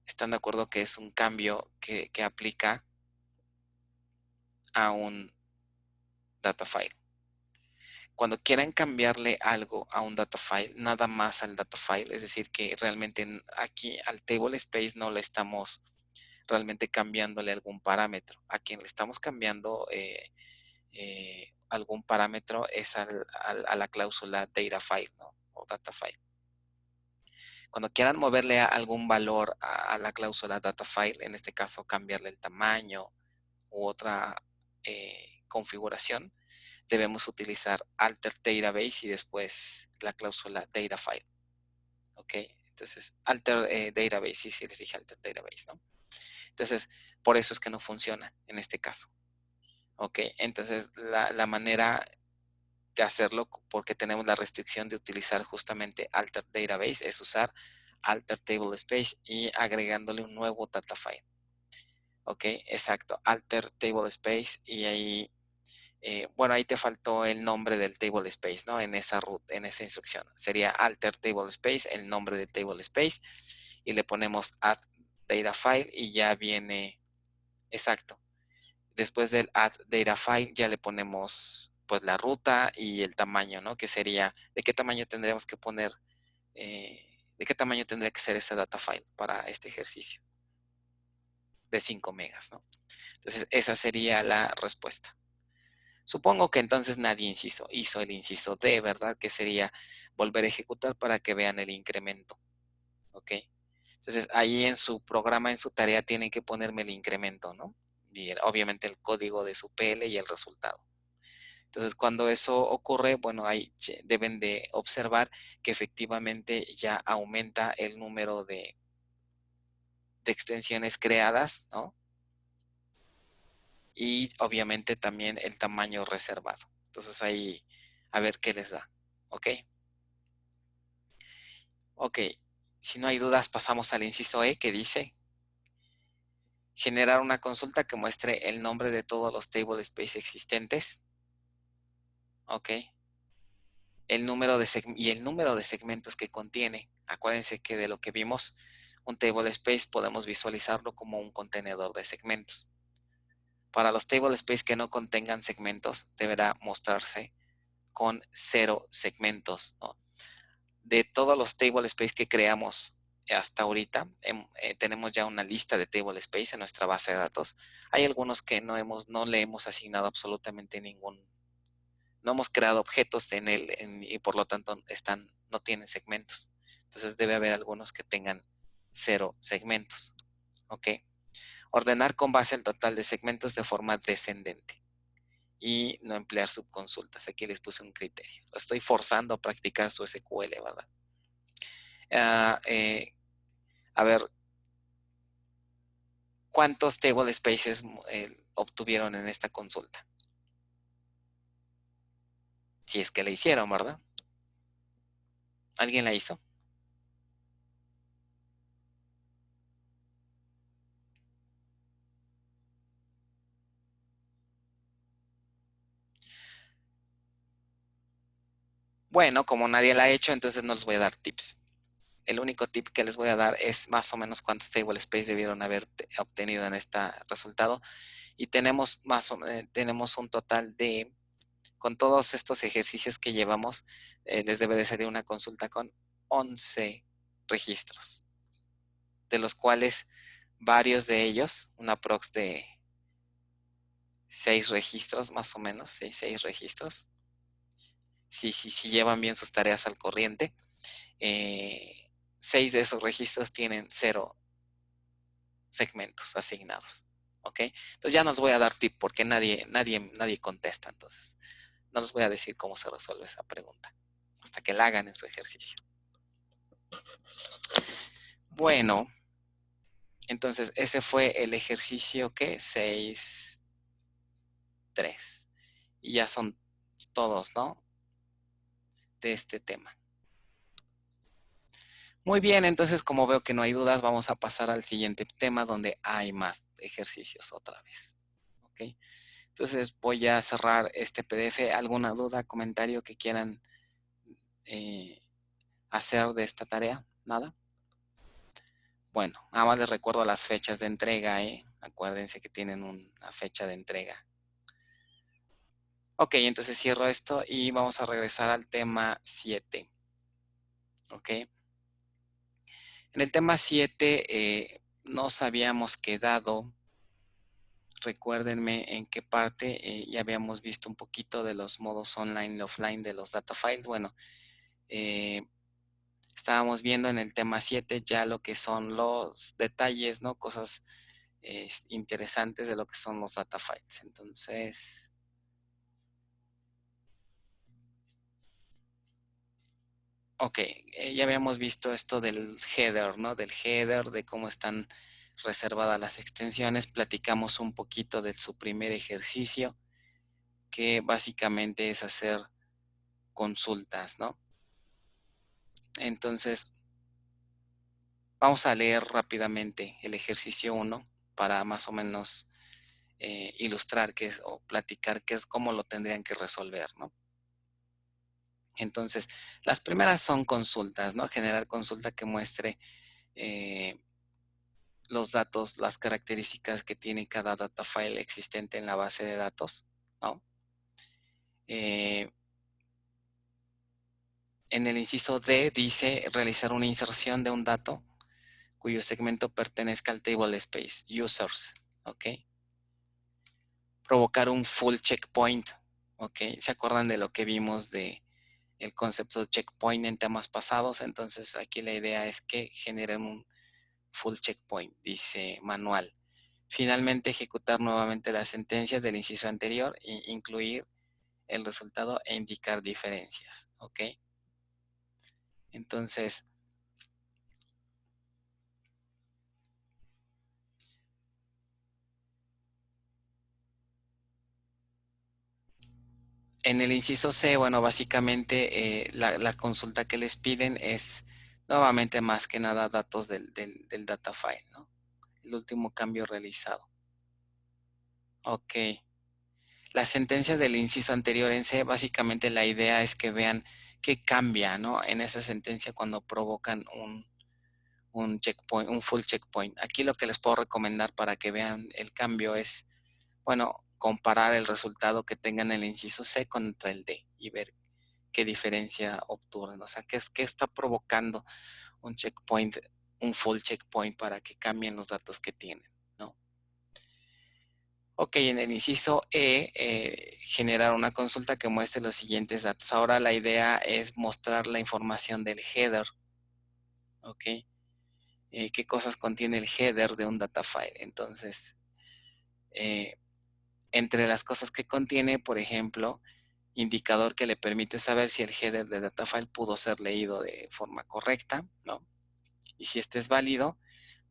¿Están de acuerdo que es un cambio que aplica a un data file? cuando quieran cambiarle algo a un data file, nada más al data file, es decir, que realmente aquí al table space no le estamos realmente cambiándole algún parámetro. A quien le estamos cambiando algún parámetro es a la cláusula data file, ¿no? O data file. Cuando quieran moverle algún valor a la cláusula data file, en este caso cambiarle el tamaño u otra configuración, debemos utilizar alter database y después la cláusula data file. ¿Ok? Entonces, alter database, sí les dije alter database, ¿no? Entonces, por eso es que no funciona en este caso. ¿Ok? Entonces, la manera de hacerlo, porque tenemos la restricción de utilizar justamente alter database, es usar alter table space y agregándole un nuevo data file. ¿Ok? Exacto, alter table space y ahí bueno, ahí te faltó el nombre del table space, ¿no? En esa en esa instrucción. Sería alter table space, el nombre del table space, y le ponemos add data file y ya viene, exacto. Después del add data file ya le ponemos pues la ruta y el tamaño, ¿no? Que sería, ¿de qué tamaño tendríamos que poner? ¿De qué tamaño tendría que ser ese data file para este ejercicio? De 5 megas, ¿no? Entonces, esa sería la respuesta. Supongo que entonces nadie hizo el inciso D, ¿verdad? Que sería volver a ejecutar para que vean el incremento. ¿Ok? Entonces, ahí en su programa, en su tarea, tienen que ponerme el incremento, ¿no? Y obviamente el código de su PL y el resultado. Entonces, cuando eso ocurre, bueno, ahí deben de observar que efectivamente ya aumenta el número de extensiones creadas, ¿no? Y obviamente también el tamaño reservado. Entonces ahí a ver qué les da. ¿Ok? Ok. Si no hay dudas, pasamos al inciso E que dice generar una consulta que muestre el nombre de todos los table space existentes. ¿Ok? El número y el número de segmentos que contiene. Acuérdense que de lo que vimos, un table space podemos visualizarlo como un contenedor de segmentos. Para los table space que no contengan segmentos, deberá mostrarse con 0 segmentos, ¿no? De todos los table space que creamos hasta ahorita, tenemos ya una lista de table space en nuestra base de datos. Hay algunos que no le hemos asignado absolutamente no hemos creado objetos en él y por lo tanto no tienen segmentos. Entonces debe haber algunos que tengan 0 segmentos. ¿Ok? Ordenar con base al total de segmentos de forma descendente y no emplear subconsultas. Aquí les puse un criterio. Lo estoy forzando a practicar su SQL, ¿verdad? A ver, ¿cuántos table spaces obtuvieron en esta consulta? Si es que la hicieron, ¿verdad? ¿Alguien la hizo? Bueno, como nadie la ha hecho, entonces no les voy a dar tips. El único tip que les voy a dar es más o menos cuántos table space debieron haber obtenido en este resultado. Y tenemos tenemos un total de, con todos estos ejercicios que llevamos, les debe de salir una consulta con 11 registros, de los cuales varios de ellos, una prox de 6 registros más o menos, 6 registros, si llevan bien sus tareas al corriente, 6 de esos registros tienen 0 segmentos asignados. ¿Ok? Entonces ya no les voy a dar tip porque nadie contesta. Entonces no les voy a decir cómo se resuelve esa pregunta hasta que la hagan en su ejercicio. Bueno, entonces ese fue el ejercicio que 6.3. Y ya son todos, ¿no? De este tema. Muy bien, entonces como veo que no hay dudas, vamos a pasar al siguiente tema donde hay más ejercicios otra vez. ¿Ok? Entonces voy a cerrar este PDF. ¿Alguna duda, comentario que quieran hacer de esta tarea? ¿Nada? Bueno, nada más les recuerdo las fechas de entrega. Acuérdense que tienen una fecha de entrega. Ok, entonces cierro esto y vamos a regresar al tema 7. Ok. En el tema 7 nos habíamos quedado, recuérdenme en qué parte, ya habíamos visto un poquito de los modos online y offline de los data files. Bueno, eh, estábamos viendo en el tema 7 ya lo que son los detalles, ¿no? Cosas interesantes de lo que son los data files. Entonces, ok, ya habíamos visto esto del header, ¿no? Del header, de cómo están reservadas las extensiones. Platicamos un poquito de su primer ejercicio, que básicamente es hacer consultas, ¿no? Entonces, vamos a leer rápidamente el ejercicio 1 para más o menos ilustrar qué es o platicar qué es, cómo lo tendrían que resolver, ¿no? Entonces, las primeras son consultas, ¿no? Generar consulta que muestre eh, los datos, las características que tiene cada data file existente en la base de datos, ¿no? En el inciso D dice realizar una inserción de un dato cuyo segmento pertenezca al table space, users, ¿ok? Provocar un full checkpoint, ¿ok? ¿Se acuerdan de lo que vimos de el concepto de checkpoint en temas pasados? Entonces aquí la idea es que generen un full checkpoint, dice manual. Finalmente, ejecutar nuevamente la sentencia del inciso anterior e incluir el resultado e indicar diferencias, ¿ok? Entonces, en el inciso C, bueno, básicamente la consulta que les piden es nuevamente más que nada datos del data file, ¿no? El último cambio realizado. Ok. La sentencia del inciso anterior en C, básicamente la idea es que vean qué cambia, ¿no? En esa sentencia cuando provocan un checkpoint, un full checkpoint. Aquí lo que les puedo recomendar para que vean el cambio es, bueno, comparar el resultado que tengan en el inciso C contra el D y ver qué diferencia obtuven. O sea, qué está provocando un checkpoint, un full checkpoint para que cambien los datos que tienen, ¿no? Ok, en el inciso E, generar una consulta que muestre los siguientes datos. Ahora la idea es mostrar la información del header, ¿ok? Qué cosas contiene el header de un data file. Entonces, eh, entre las cosas que contiene, por ejemplo, indicador que le permite saber si el header de data file pudo ser leído de forma correcta, ¿no? Y si este es válido,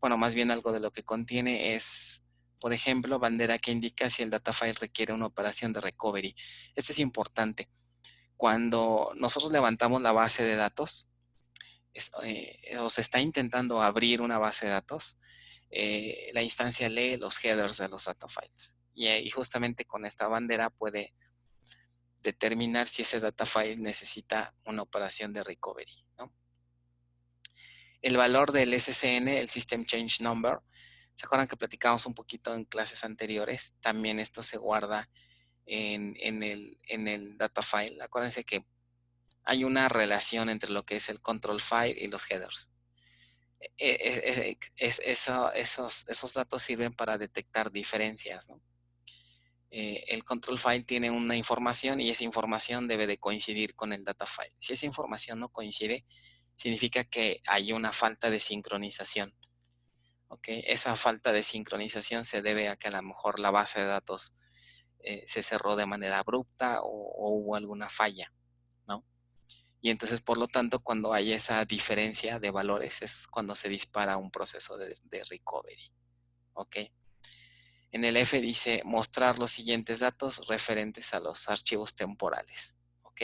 bueno, más bien algo de lo que contiene es, por ejemplo, bandera que indica si el data file requiere una operación de recovery. Este es importante. Cuando nosotros levantamos la base de datos, o se está intentando abrir una base de datos, la instancia lee los headers de los data files. Y justamente con esta bandera puede determinar si ese data file necesita una operación de recovery, ¿no? El valor del SCN, el System Change Number, ¿se acuerdan que platicamos un poquito en clases anteriores? También esto se guarda en el data file. Acuérdense que hay una relación entre lo que es el control file y los headers. Esos datos sirven para detectar diferencias, ¿no? El control file tiene una información y esa información debe de coincidir con el data file. Si esa información no coincide, significa que hay una falta de sincronización. ¿Okay? Esa falta de sincronización se debe a que a lo mejor la base de datos se cerró de manera abrupta o hubo alguna falla, ¿no? Y entonces, por lo tanto, cuando hay esa diferencia de valores es cuando se dispara un proceso de recovery. ¿Ok? En el F dice mostrar los siguientes datos referentes a los archivos temporales. ¿Ok?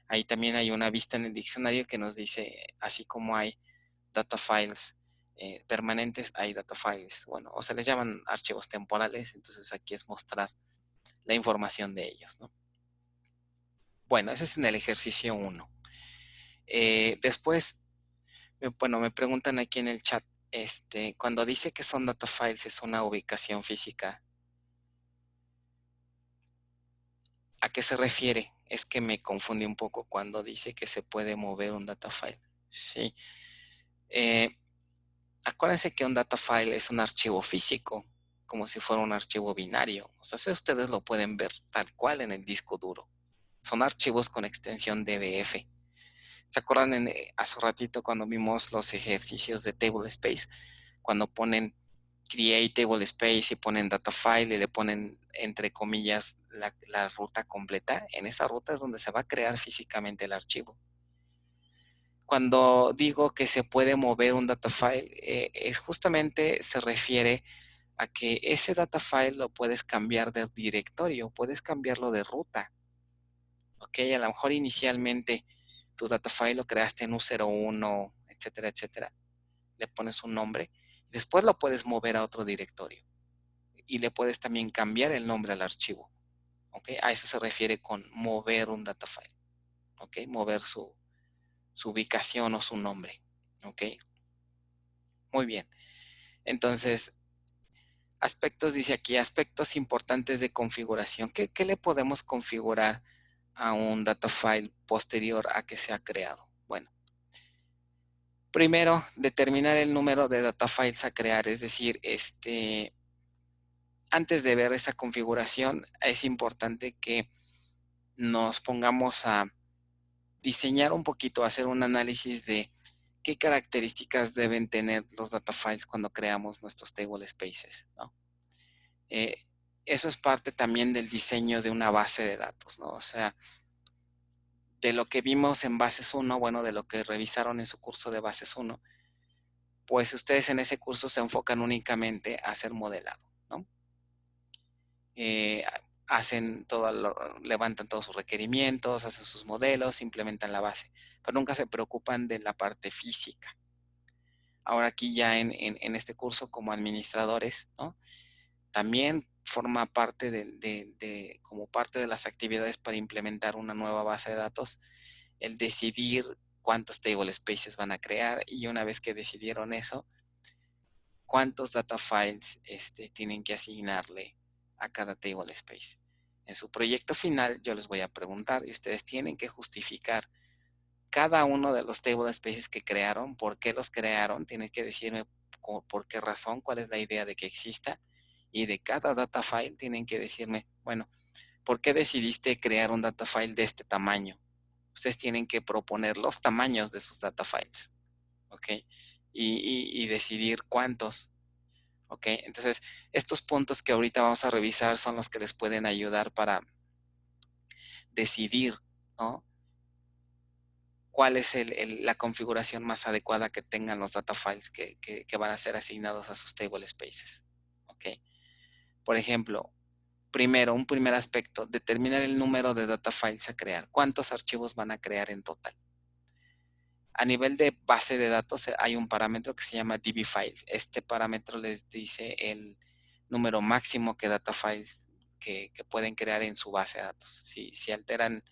Ahí también hay una vista en el diccionario que nos dice, así como hay data files permanentes, hay data files, bueno, o se les llaman archivos temporales, entonces aquí es mostrar la información de ellos, ¿no? Bueno, ese es en el ejercicio 1. Después, bueno, me preguntan aquí en el chat, cuando dice que son data files, es una ubicación física. qué se refiere? Es que me confundí un poco cuando dice que se puede mover un data file. Sí. Acuérdense que un data file es un archivo físico, como si fuera un archivo binario. O sea, si ustedes lo pueden ver tal cual en el disco duro. Son archivos con extensión DBF. ¿Se acuerdan hace ratito cuando vimos los ejercicios de Table Space? Cuando ponen Create Table Space y ponen Data File y le ponen entre comillas la ruta completa. En esa ruta es donde se va a crear físicamente el archivo. Cuando digo que se puede mover un data file, es justamente se refiere a que ese data file lo puedes cambiar de directorio, puedes cambiarlo de ruta. Ok, a lo mejor inicialmente tu data file lo creaste en U01, etcétera, etcétera. Le pones un nombre y después lo puedes mover a otro directorio. Y le puedes también cambiar el nombre al archivo. Ok, a eso se refiere con mover un data file. Ok, mover su ubicación o su nombre. Ok, muy bien. Entonces, aspectos, dice aquí, aspectos importantes de configuración. ¿Qué le podemos configurar a un data file posterior a que se ha creado? Bueno, primero, determinar el número de data files a crear, es decir, antes de ver esa configuración, es importante que nos pongamos a diseñar un poquito, hacer un análisis de qué características deben tener los data files cuando creamos nuestros table spaces, ¿no? Eso es parte también del diseño de una base de datos, ¿no? O sea, de lo que vimos en bases 1, bueno, de lo que revisaron en su curso de bases 1, pues ustedes en ese curso se enfocan únicamente a hacer modelado, ¿no? Hacen levantan todos sus requerimientos, hacen sus modelos, implementan la base, pero nunca se preocupan de la parte física. Ahora aquí ya en este curso como administradores, ¿no? También forma parte como parte de las actividades para implementar una nueva base de datos, el decidir cuántos table spaces van a crear y una vez que decidieron eso, cuántos data files tienen que asignarle a cada table space. En su proyecto final yo les voy a preguntar y ustedes tienen que justificar cada uno de los table spaces que crearon, por qué los crearon, tienen que decirme por qué razón, cuál es la idea de que exista, y de cada data file tienen que decirme, bueno, ¿por qué decidiste crear un data file de este tamaño? Ustedes tienen que proponer los tamaños de sus data files, ¿ok? Y decidir cuántos, ¿ok? Entonces, estos puntos que ahorita vamos a revisar son los que les pueden ayudar para decidir, ¿no? Cuál es la configuración más adecuada que tengan los data files que van a ser asignados a sus table spaces. ¿Ok? Por ejemplo, primero, un primer aspecto, determinar el número de data files a crear. ¿Cuántos archivos van a crear en total? A nivel de base de datos hay un parámetro que se llama dbFiles. Este parámetro les dice el número máximo que data files que pueden crear en su base de datos. Si alteran,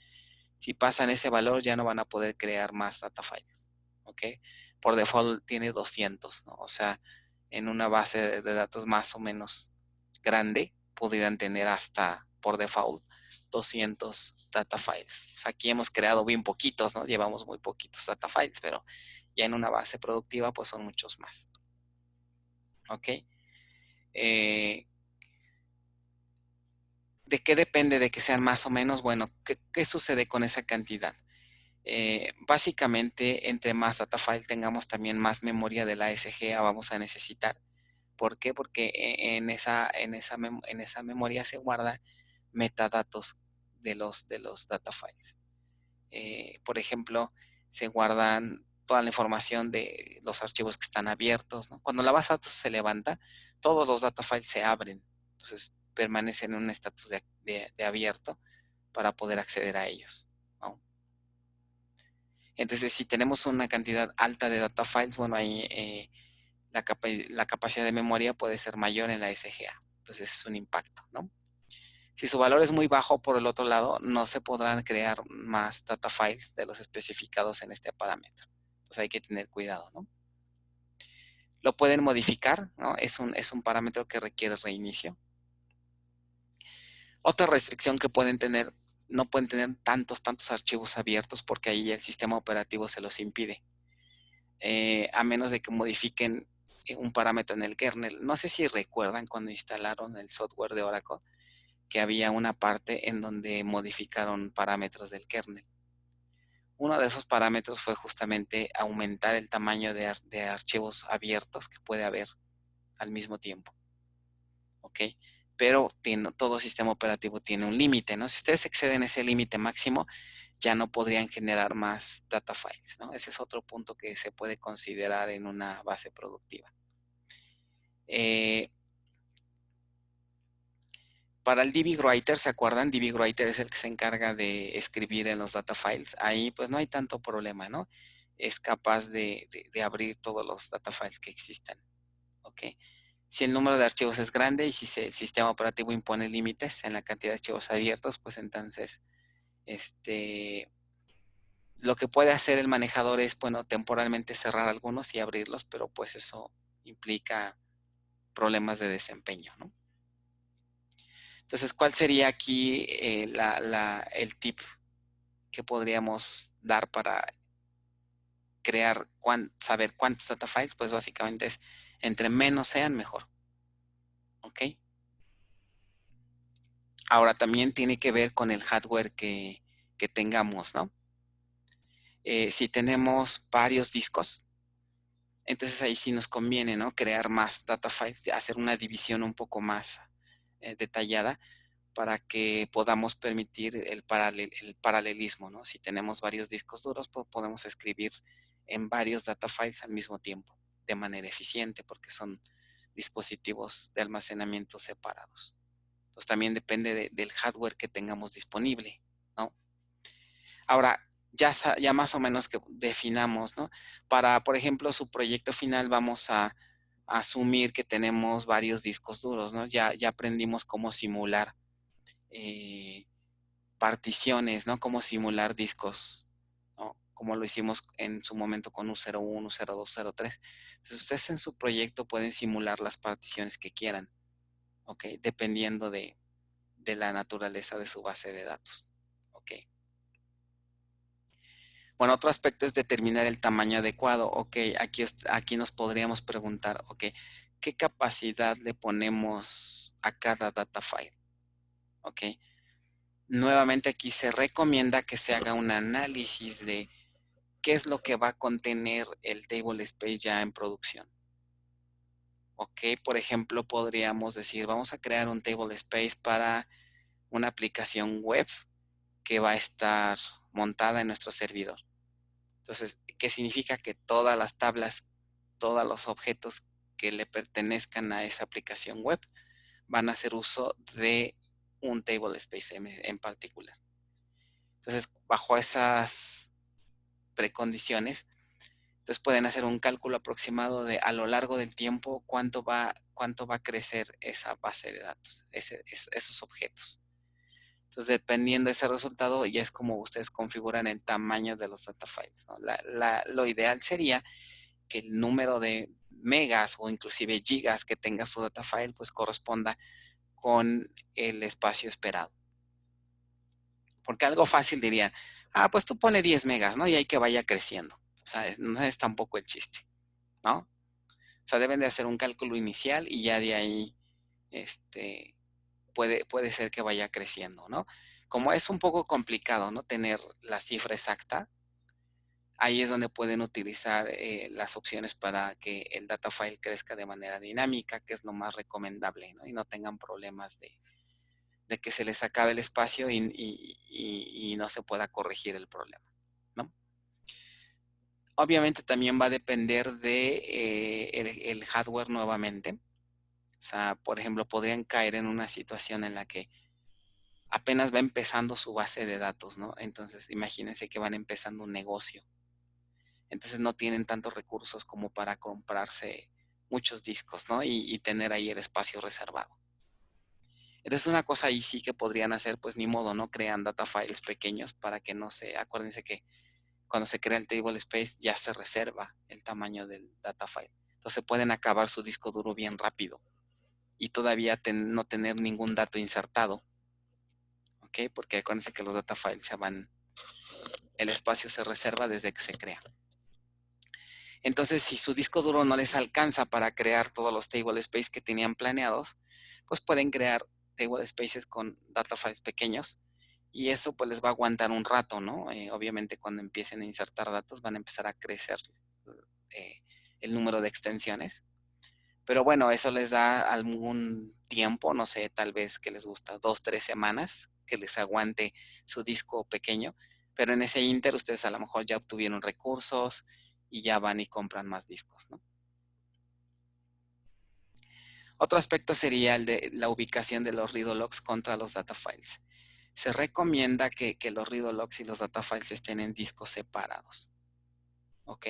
si pasan ese valor, ya no van a poder crear más data files. ¿Ok? Por default tiene 200, ¿no? O sea, en una base de datos más o menos grande, podrían tener hasta por default 200 data files. O sea, aquí hemos creado bien poquitos, ¿no? Llevamos muy poquitos data files, pero ya en una base productiva, pues son muchos más. ¿Ok? ¿De qué depende de que sean más o menos? Bueno, ¿qué sucede con esa cantidad? Básicamente, entre más data file tengamos, también más memoria de la SGA vamos a necesitar. ¿Por qué? Porque en esa memoria se guarda metadatos de los data files. Por ejemplo, se guardan toda la información de los archivos que están abiertos, ¿no? Cuando la base de datos se levanta, todos los data files se abren. Entonces, permanecen en un estatus de abierto para poder acceder a ellos, ¿no? Entonces, si tenemos una cantidad alta de data files, bueno, ahí la capacidad de memoria puede ser mayor en la SGA. Entonces, es un impacto, ¿no? Si su valor es muy bajo, por el otro lado, no se podrán crear más data files de los especificados en este parámetro. Entonces, hay que tener cuidado, ¿no? Lo pueden modificar, ¿no? Es un parámetro que requiere reinicio. Otra restricción que pueden tener no pueden tener tantos archivos abiertos porque ahí el sistema operativo se los impide, a menos de que modifiquen un parámetro en el kernel. No sé si recuerdan cuando instalaron el software de Oracle, que había una parte en donde modificaron parámetros del kernel. Uno de esos parámetros fue justamente aumentar el tamaño de archivos abiertos que puede haber al mismo tiempo. ¿Ok? Pero todo sistema operativo tiene un límite, ¿no? Si ustedes exceden ese límite máximo, ya no podrían generar más data files, ¿no? Ese es otro punto que se puede considerar en una base productiva. Para el DB Writer, ¿se acuerdan? DB Writer es el que se encarga de escribir en los data files. Ahí pues no hay tanto problema, ¿no? Es capaz de abrir todos los data files que existan. ¿Ok? Si el número de archivos es grande y si el sistema operativo impone límites en la cantidad de archivos abiertos, pues entonces lo que puede hacer el manejador es, bueno, temporalmente cerrar algunos y abrirlos, pero pues eso implica problemas de desempeño, ¿no? Entonces, ¿cuál sería aquí el tip que podríamos dar para saber cuántos data files? Pues básicamente es, entre menos sean, mejor. ¿Ok? Ahora también tiene que ver con el hardware que tengamos, ¿no? Si tenemos varios discos, entonces ahí sí nos conviene, ¿no? Crear más data files, hacer una división un poco más detallada para que podamos permitir el paralelismo, ¿no? Si tenemos varios discos duros, pues podemos escribir en varios data files al mismo tiempo, de manera eficiente, porque son dispositivos de almacenamiento separados. Entonces también depende del hardware que tengamos disponible, ¿no? Ahora, ya más o menos que definamos, ¿no? Para, por ejemplo, su proyecto final vamos a asumir que tenemos varios discos duros, ¿no? Ya aprendimos cómo simular particiones, ¿no? Cómo simular discos, ¿no? Como lo hicimos en su momento con U01, U02, U03. Entonces, ustedes en su proyecto pueden simular las particiones que quieran, ¿ok? Dependiendo de la naturaleza de su base de datos, ¿ok? Bueno, otro aspecto es determinar el tamaño adecuado. Ok, aquí nos podríamos preguntar, ok, ¿qué capacidad le ponemos a cada data file? Ok, nuevamente aquí se recomienda que se haga un análisis de qué es lo que va a contener el table space ya en producción. Ok, por ejemplo, podríamos decir, vamos a crear un table space para una aplicación web que va a estar montada en nuestro servidor. Entonces, ¿qué significa? Que todas las tablas, todos los objetos que le pertenezcan a esa aplicación web van a hacer uso de un table space en particular. Entonces, bajo esas precondiciones, entonces pueden hacer un cálculo aproximado de a lo largo del tiempo cuánto va a crecer esa base de datos, esos objetos. Entonces, dependiendo de ese resultado, ya es como ustedes configuran el tamaño de los data files, ¿no? Lo ideal sería que el número de megas o inclusive gigas que tenga su data file pues corresponda con el espacio esperado. Porque algo fácil diría, pues tú ponle 10 megas, ¿no? Y ahí que vaya creciendo. O sea, no es tampoco el chiste, ¿no? O sea, deben de hacer un cálculo inicial y ya de ahí, puede ser que vaya creciendo, ¿no? Como es un poco complicado, ¿no? Tener la cifra exacta, ahí es donde pueden utilizar las opciones para que el data file crezca de manera dinámica, que es lo más recomendable, ¿no? Y no tengan problemas de que se les acabe el espacio y no se pueda corregir el problema, ¿no? Obviamente también va a depender de el hardware nuevamente. O sea, por ejemplo, podrían caer en una situación en la que apenas va empezando su base de datos, ¿no? Entonces, imagínense que van empezando un negocio. Entonces no tienen tantos recursos como para comprarse muchos discos, ¿no? Y tener ahí el espacio reservado. Entonces una cosa ahí sí que podrían hacer, pues ni modo, ¿no? Crean data files pequeños para que no se, acuérdense que cuando se crea el table space ya se reserva el tamaño del data file. Entonces pueden acabar su disco duro bien rápido y todavía no tener ningún dato insertado. ¿ok? Porque acuérdense que los data files el espacio se reserva desde que se crea. Entonces, si su disco duro no les alcanza para crear todos los table space que tenían planeados, pues pueden crear table spaces con data files pequeños y eso pues les va a aguantar un rato, ¿no? Obviamente cuando empiecen a insertar datos van a empezar a crecer eh, el número de extensiones. Pero bueno, eso les da algún tiempo, no sé, tal vez que les gusta 2, 3 semanas, que les aguante su disco pequeño. Pero en ese inter ustedes a lo mejor ya obtuvieron recursos y ya van y compran más discos, ¿no? Otro aspecto sería el de la ubicación de los read logs contra los data files. Se recomienda que los read logs y los data files estén en discos separados. ¿Ok?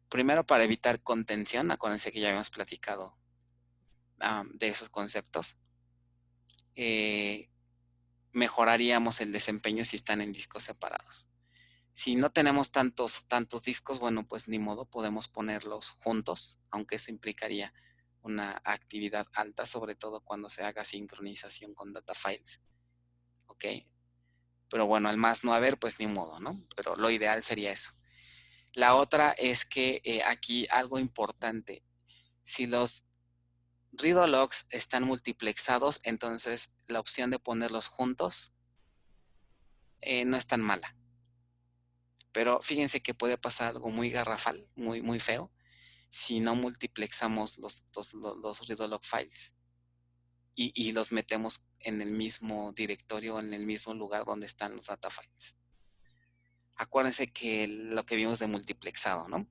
Primero para evitar contención, acuérdense que ya habíamos platicado de esos conceptos. Mejoraríamos el desempeño si están en discos separados. Si no tenemos tantos discos, bueno, pues ni modo, podemos ponerlos juntos, aunque eso implicaría una actividad alta, sobre todo cuando se haga sincronización con data files. ¿Ok? Pero bueno, al más no haber, pues ni modo, ¿no? Pero lo ideal sería eso. La otra es que aquí algo importante, si los read logs están multiplexados, entonces la opción de ponerlos juntos no es tan mala. Pero fíjense que puede pasar algo muy garrafal, muy, muy feo, si no multiplexamos los read log files y los metemos en el mismo directorio, en el mismo lugar donde están los data files. Acuérdense que lo que vimos de multiplexado, ¿no?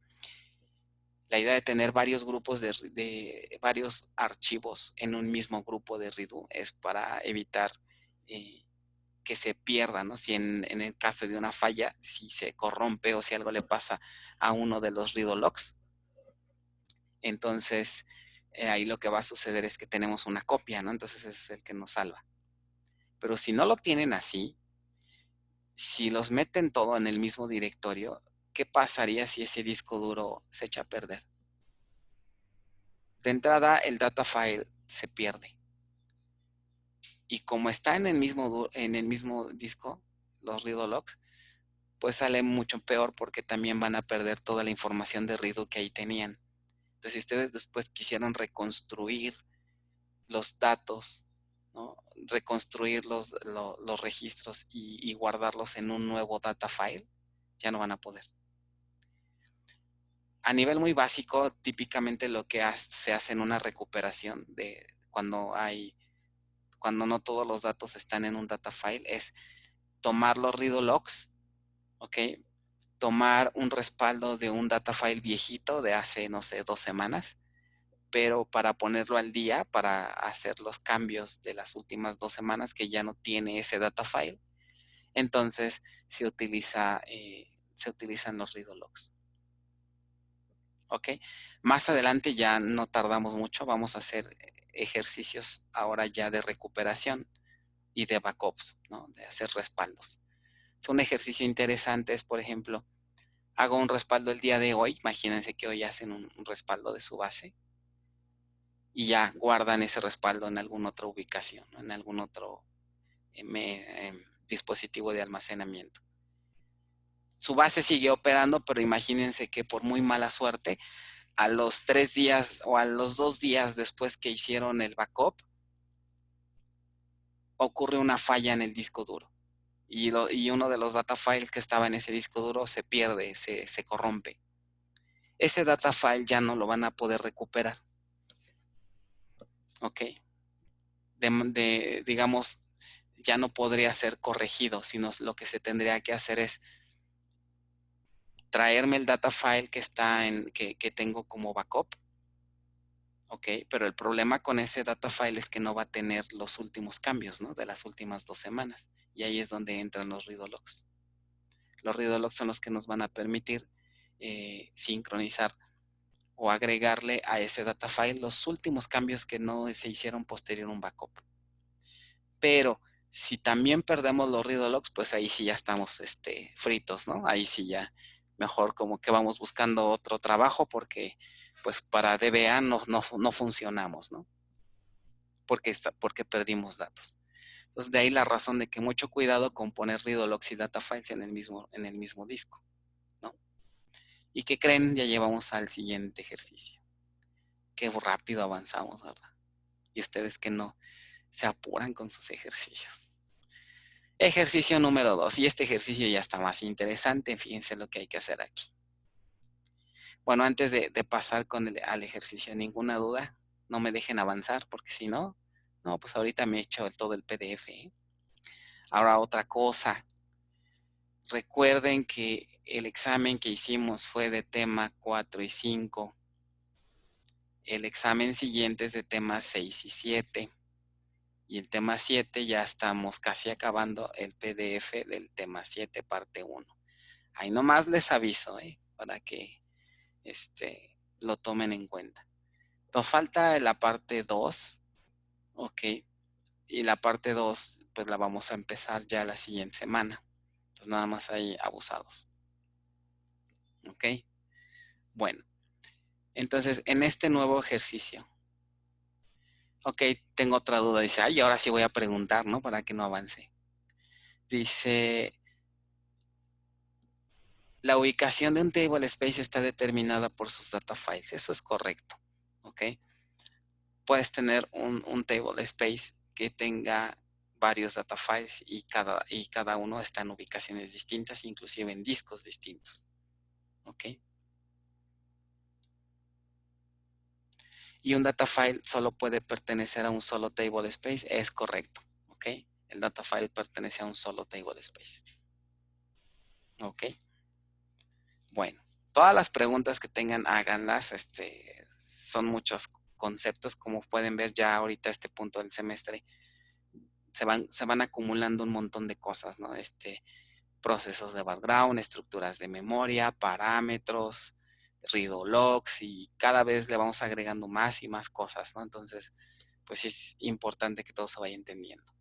La idea de tener varios grupos de varios archivos en un mismo grupo de redo es para evitar que se pierda, ¿no? Si en el caso de una falla, si se corrompe o si algo le pasa a uno de los read logs, entonces ahí lo que va a suceder es que tenemos una copia, ¿no? Entonces es el que nos salva. Pero si no lo tienen así, si los meten todo en el mismo directorio, ¿qué pasaría si ese disco duro se echa a perder? De entrada, el data file se pierde. Y como está en el mismo disco, los read logs, pues sale mucho peor porque también van a perder toda la información de redo que ahí tenían. Entonces, si ustedes después quisieran reconstruir los datos, ¿no? Reconstruir los registros y guardarlos en un nuevo data file, ya no van a poder. A nivel muy básico, típicamente lo que se hace en una recuperación de cuando no todos los datos están en un data file, es tomar los read logs, ¿ok? Tomar un respaldo de un data file viejito de hace, no sé, 2 semanas, pero para ponerlo al día, para hacer los cambios de las últimas 2 semanas que ya no tiene ese data file, entonces se utilizan los read logs. ¿Ok? Más adelante ya no tardamos mucho, vamos a hacer ejercicios ahora ya de recuperación y de backups, ¿no? De hacer respaldos. Un ejercicio interesante es, por ejemplo, hago un respaldo el día de hoy, imagínense que hoy hacen un respaldo de su base y ya guardan ese respaldo en alguna otra ubicación, ¿no? En algún otro dispositivo de almacenamiento. Su base sigue operando, pero imagínense que por muy mala suerte, a los 3 días o a los 2 días después que hicieron el backup, ocurre una falla en el disco duro. Y uno de los data files que estaba en ese disco duro se pierde, se corrompe. Ese data file ya no lo van a poder recuperar. ¿Ok? Digamos, ya no podría ser corregido, sino lo que se tendría que hacer es traerme el data file que está que tengo como backup. ¿Ok? Pero el problema con ese data file es que no va a tener los últimos cambios, ¿no? De las últimas 2 semanas. Y ahí es donde entran los read logs. Los read logs son los que nos van a permitir sincronizar o agregarle a ese data file los últimos cambios que no se hicieron posterior a un backup. Pero si también perdemos los read logs, pues ahí sí ya estamos fritos, ¿no? Ahí sí ya mejor como que vamos buscando otro trabajo porque pues para DBA no funcionamos, ¿no? Porque perdimos datos. Entonces, de ahí la razón de que mucho cuidado con poner readologs y data files en el mismo disco, ¿no? ¿Y qué creen? Ya llevamos al siguiente ejercicio. Qué rápido avanzamos, ¿verdad? Y ustedes que no se apuran con sus ejercicios. Ejercicio número 2. Y este ejercicio ya está más interesante. Fíjense lo que hay que hacer aquí. Bueno, antes de pasar al ejercicio, ninguna duda. No me dejen avanzar porque si no, pues ahorita me echo todo el PDF, ¿eh? Ahora otra cosa. Recuerden que el examen que hicimos fue de tema 4 y 5. El examen siguiente es de tema 6 y 7. Y el tema 7 ya estamos casi acabando el PDF del tema 7, parte 1. Ahí nomás les aviso, para que lo tomen en cuenta. Nos falta la parte 2, ok. Y la parte 2, pues la vamos a empezar ya la siguiente semana. Pues nada más ahí abusados. Ok. Bueno, entonces en este nuevo ejercicio, ok, tengo otra duda. Dice, ay, ahora sí voy a preguntar, ¿no? Para que no avance. Dice, la ubicación de un table space está determinada por sus data files. Eso es correcto, ok. Puedes tener un table space que tenga varios data files y cada uno está en ubicaciones distintas, inclusive en discos distintos, ok. Y un data file solo puede pertenecer a un solo table space, es correcto, ok. El data file pertenece a un solo table space, ok. Bueno, todas las preguntas que tengan, háganlas, son muchos conceptos, como pueden ver ya ahorita a este punto del semestre, se van acumulando un montón de cosas, ¿no? Procesos de background, estructuras de memoria, parámetros, readologs, y cada vez le vamos agregando más y más cosas, ¿no? Entonces, pues sí es importante que todo se vaya entendiendo.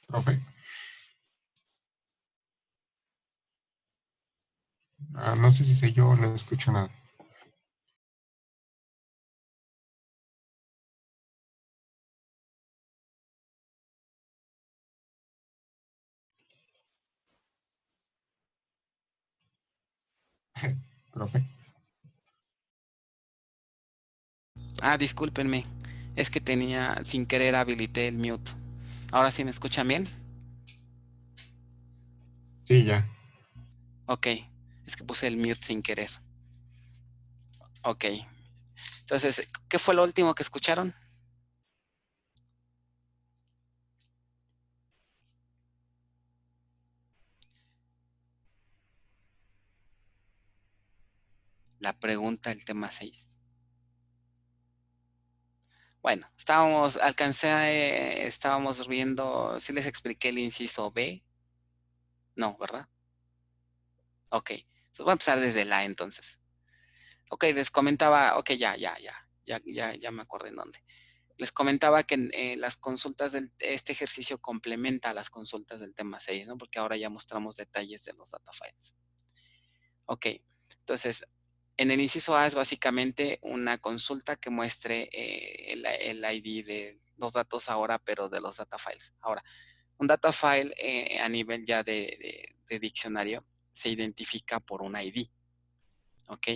Profe, no sé si sé yo, no escucho nada. Profe, Discúlpenme, es que sin querer habilité el mute. ¿Ahora sí me escuchan bien? sí, ya. Ok, es que puse el mute sin querer. Ok, entonces, ¿qué fue lo último que escucharon? La pregunta del tema 6. Bueno, estábamos viendo, ¿sí les expliqué el inciso B? No, ¿verdad? Ok, entonces voy a empezar desde la entonces. Ok, les comentaba, ok, ya me acordé en dónde. Les comentaba que las consultas este ejercicio complementa a las consultas del tema 6, ¿no? Porque ahora ya mostramos detalles de los data files. Ok, entonces, en el inciso A es básicamente una consulta que muestre el ID de los datos ahora, pero de los data files. Ahora, un data file a nivel ya de diccionario se identifica por un ID, ¿ok?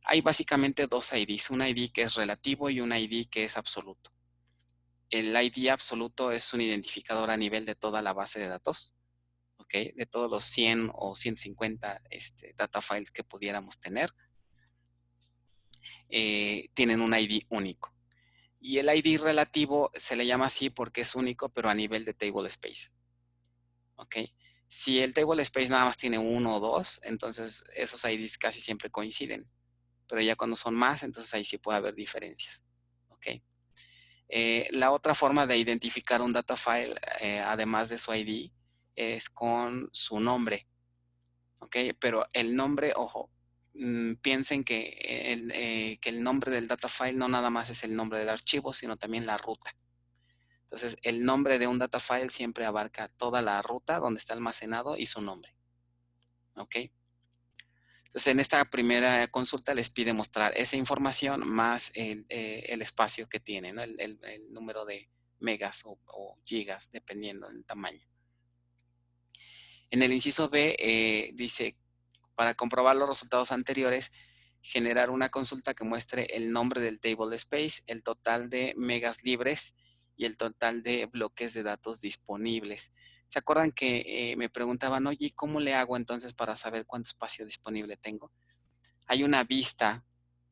Hay básicamente dos IDs, un ID que es relativo y un ID que es absoluto. El ID absoluto es un identificador a nivel de toda la base de datos, ¿ok? De todos los 100 o 150 data files que pudiéramos tener, tienen un ID único. Y el ID relativo se le llama así porque es único, pero a nivel de table space. ¿Ok? Si el table space nada más tiene uno o dos, entonces esos IDs casi siempre coinciden. Pero ya cuando son más, entonces ahí sí puede haber diferencias. ¿Ok? La otra forma de identificar un data file, además de su ID, es con su nombre. ¿Ok? Pero el nombre, ojo, piensen que el nombre del data file no nada más es el nombre del archivo, sino también la ruta. Entonces, el nombre de un data file siempre abarca toda la ruta donde está almacenado y su nombre. ¿Ok? Entonces, en esta primera consulta les pide mostrar esa información más el espacio que tiene, ¿no? El número de megas o gigas, dependiendo del tamaño. En el inciso B dice, para comprobar los resultados anteriores, generar una consulta que muestre el nombre del table space, el total de megas libres y el total de bloques de datos disponibles. ¿Se acuerdan que me preguntaban, oye, ¿cómo le hago entonces para saber cuánto espacio disponible tengo? Hay una vista,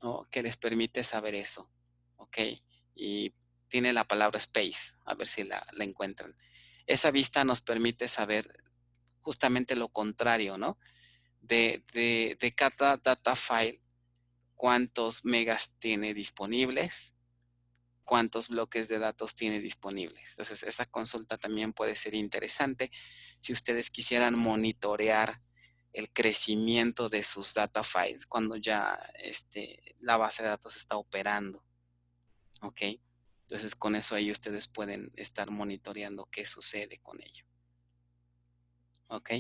¿no?, que les permite saber eso, ¿ok? Y tiene la palabra space, a ver si la encuentran. Esa vista nos permite saber justamente lo contrario, ¿no? De cada data file, cuántos megas tiene disponibles, cuántos bloques de datos tiene disponibles. Entonces, esa consulta también puede ser interesante si ustedes quisieran monitorear el crecimiento de sus data files cuando ya la base de datos está operando. ¿Ok? Entonces, con eso ahí ustedes pueden estar monitoreando qué sucede con ello. ¿Ok?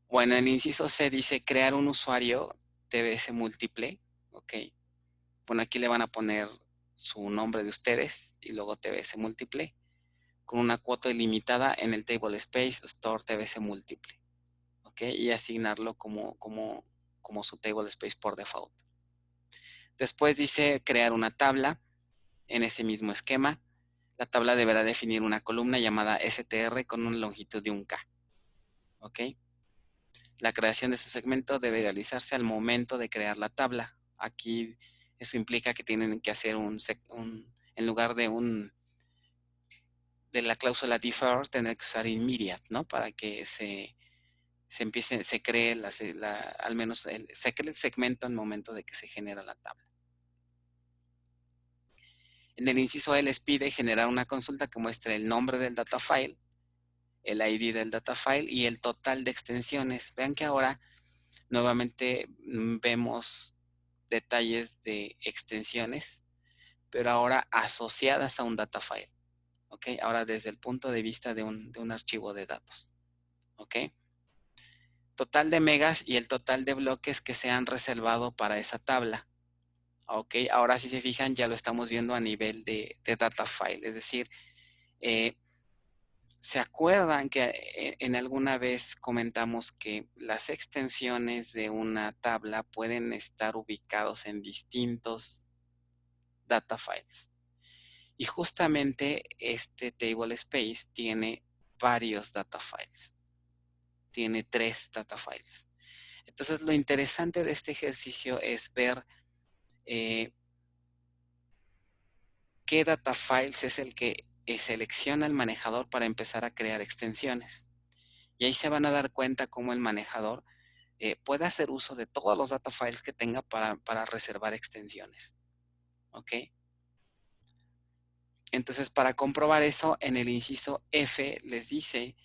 Bueno, el inciso C dice crear un usuario TBS múltiple. ¿Ok? Bueno, aquí le van a poner su nombre de ustedes y luego TBS múltiple con una cuota ilimitada en el table space store TBS múltiple. ¿Ok? Y asignarlo como su table space por default. Después dice crear una tabla en ese mismo esquema. La tabla deberá definir una columna llamada STR con una longitud de 1K. ¿Ok? La creación de este segmento debe realizarse al momento de crear la tabla. Aquí eso implica que tienen que hacer en lugar de la cláusula defer, tener que usar immediate, ¿no? Para que se cree al menos se cree el segmento al momento de que se genera la tabla. En el inciso E les pide generar una consulta que muestre el nombre del data file, el ID del data file y el total de extensiones. Vean que ahora nuevamente vemos detalles de extensiones, pero ahora asociadas a un data file. ¿Ok? Ahora desde el punto de vista de un archivo de datos. ¿Ok? Total de megas y el total de bloques que se han reservado para esa tabla. ¿Ok? Ahora si se fijan ya lo estamos viendo a nivel de data file. Es decir, ¿se acuerdan que en alguna vez comentamos que las extensiones de una tabla pueden estar ubicados en distintos data files? Y justamente este table space tiene varios data files. Tiene 3 data files. Entonces, lo interesante de este ejercicio es ver qué data files es el que selecciona el manejador para empezar a crear extensiones. Y ahí se van a dar cuenta cómo el manejador puede hacer uso de todos los data files que tenga para reservar extensiones. ¿Ok? Entonces, para comprobar eso, en el inciso F les dice,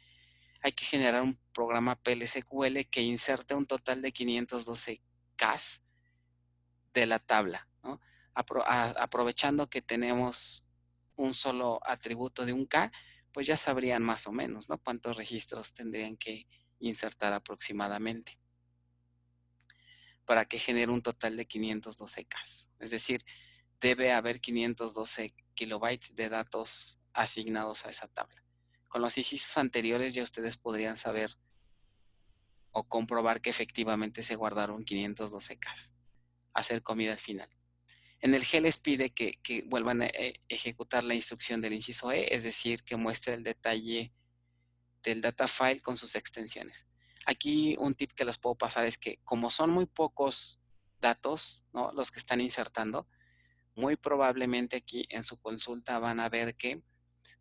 hay que generar un programa PLSQL que inserte un total de 512 Ks de la tabla, ¿no? Aprovechando que tenemos un solo atributo de 1K, pues ya sabrían más o menos, ¿no?, cuántos registros tendrían que insertar aproximadamente para que genere un total de 512K. Es decir, debe haber 512 kilobytes de datos asignados a esa tabla. Con los incisos anteriores ya ustedes podrían saber o comprobar que efectivamente se guardaron 512K. Hacer comida al final. En el G les pide que vuelvan a ejecutar la instrucción del inciso E, es decir, que muestre el detalle del data file con sus extensiones. Aquí un tip que les puedo pasar es que como son muy pocos datos, ¿no?, los que están insertando, muy probablemente aquí en su consulta van a ver que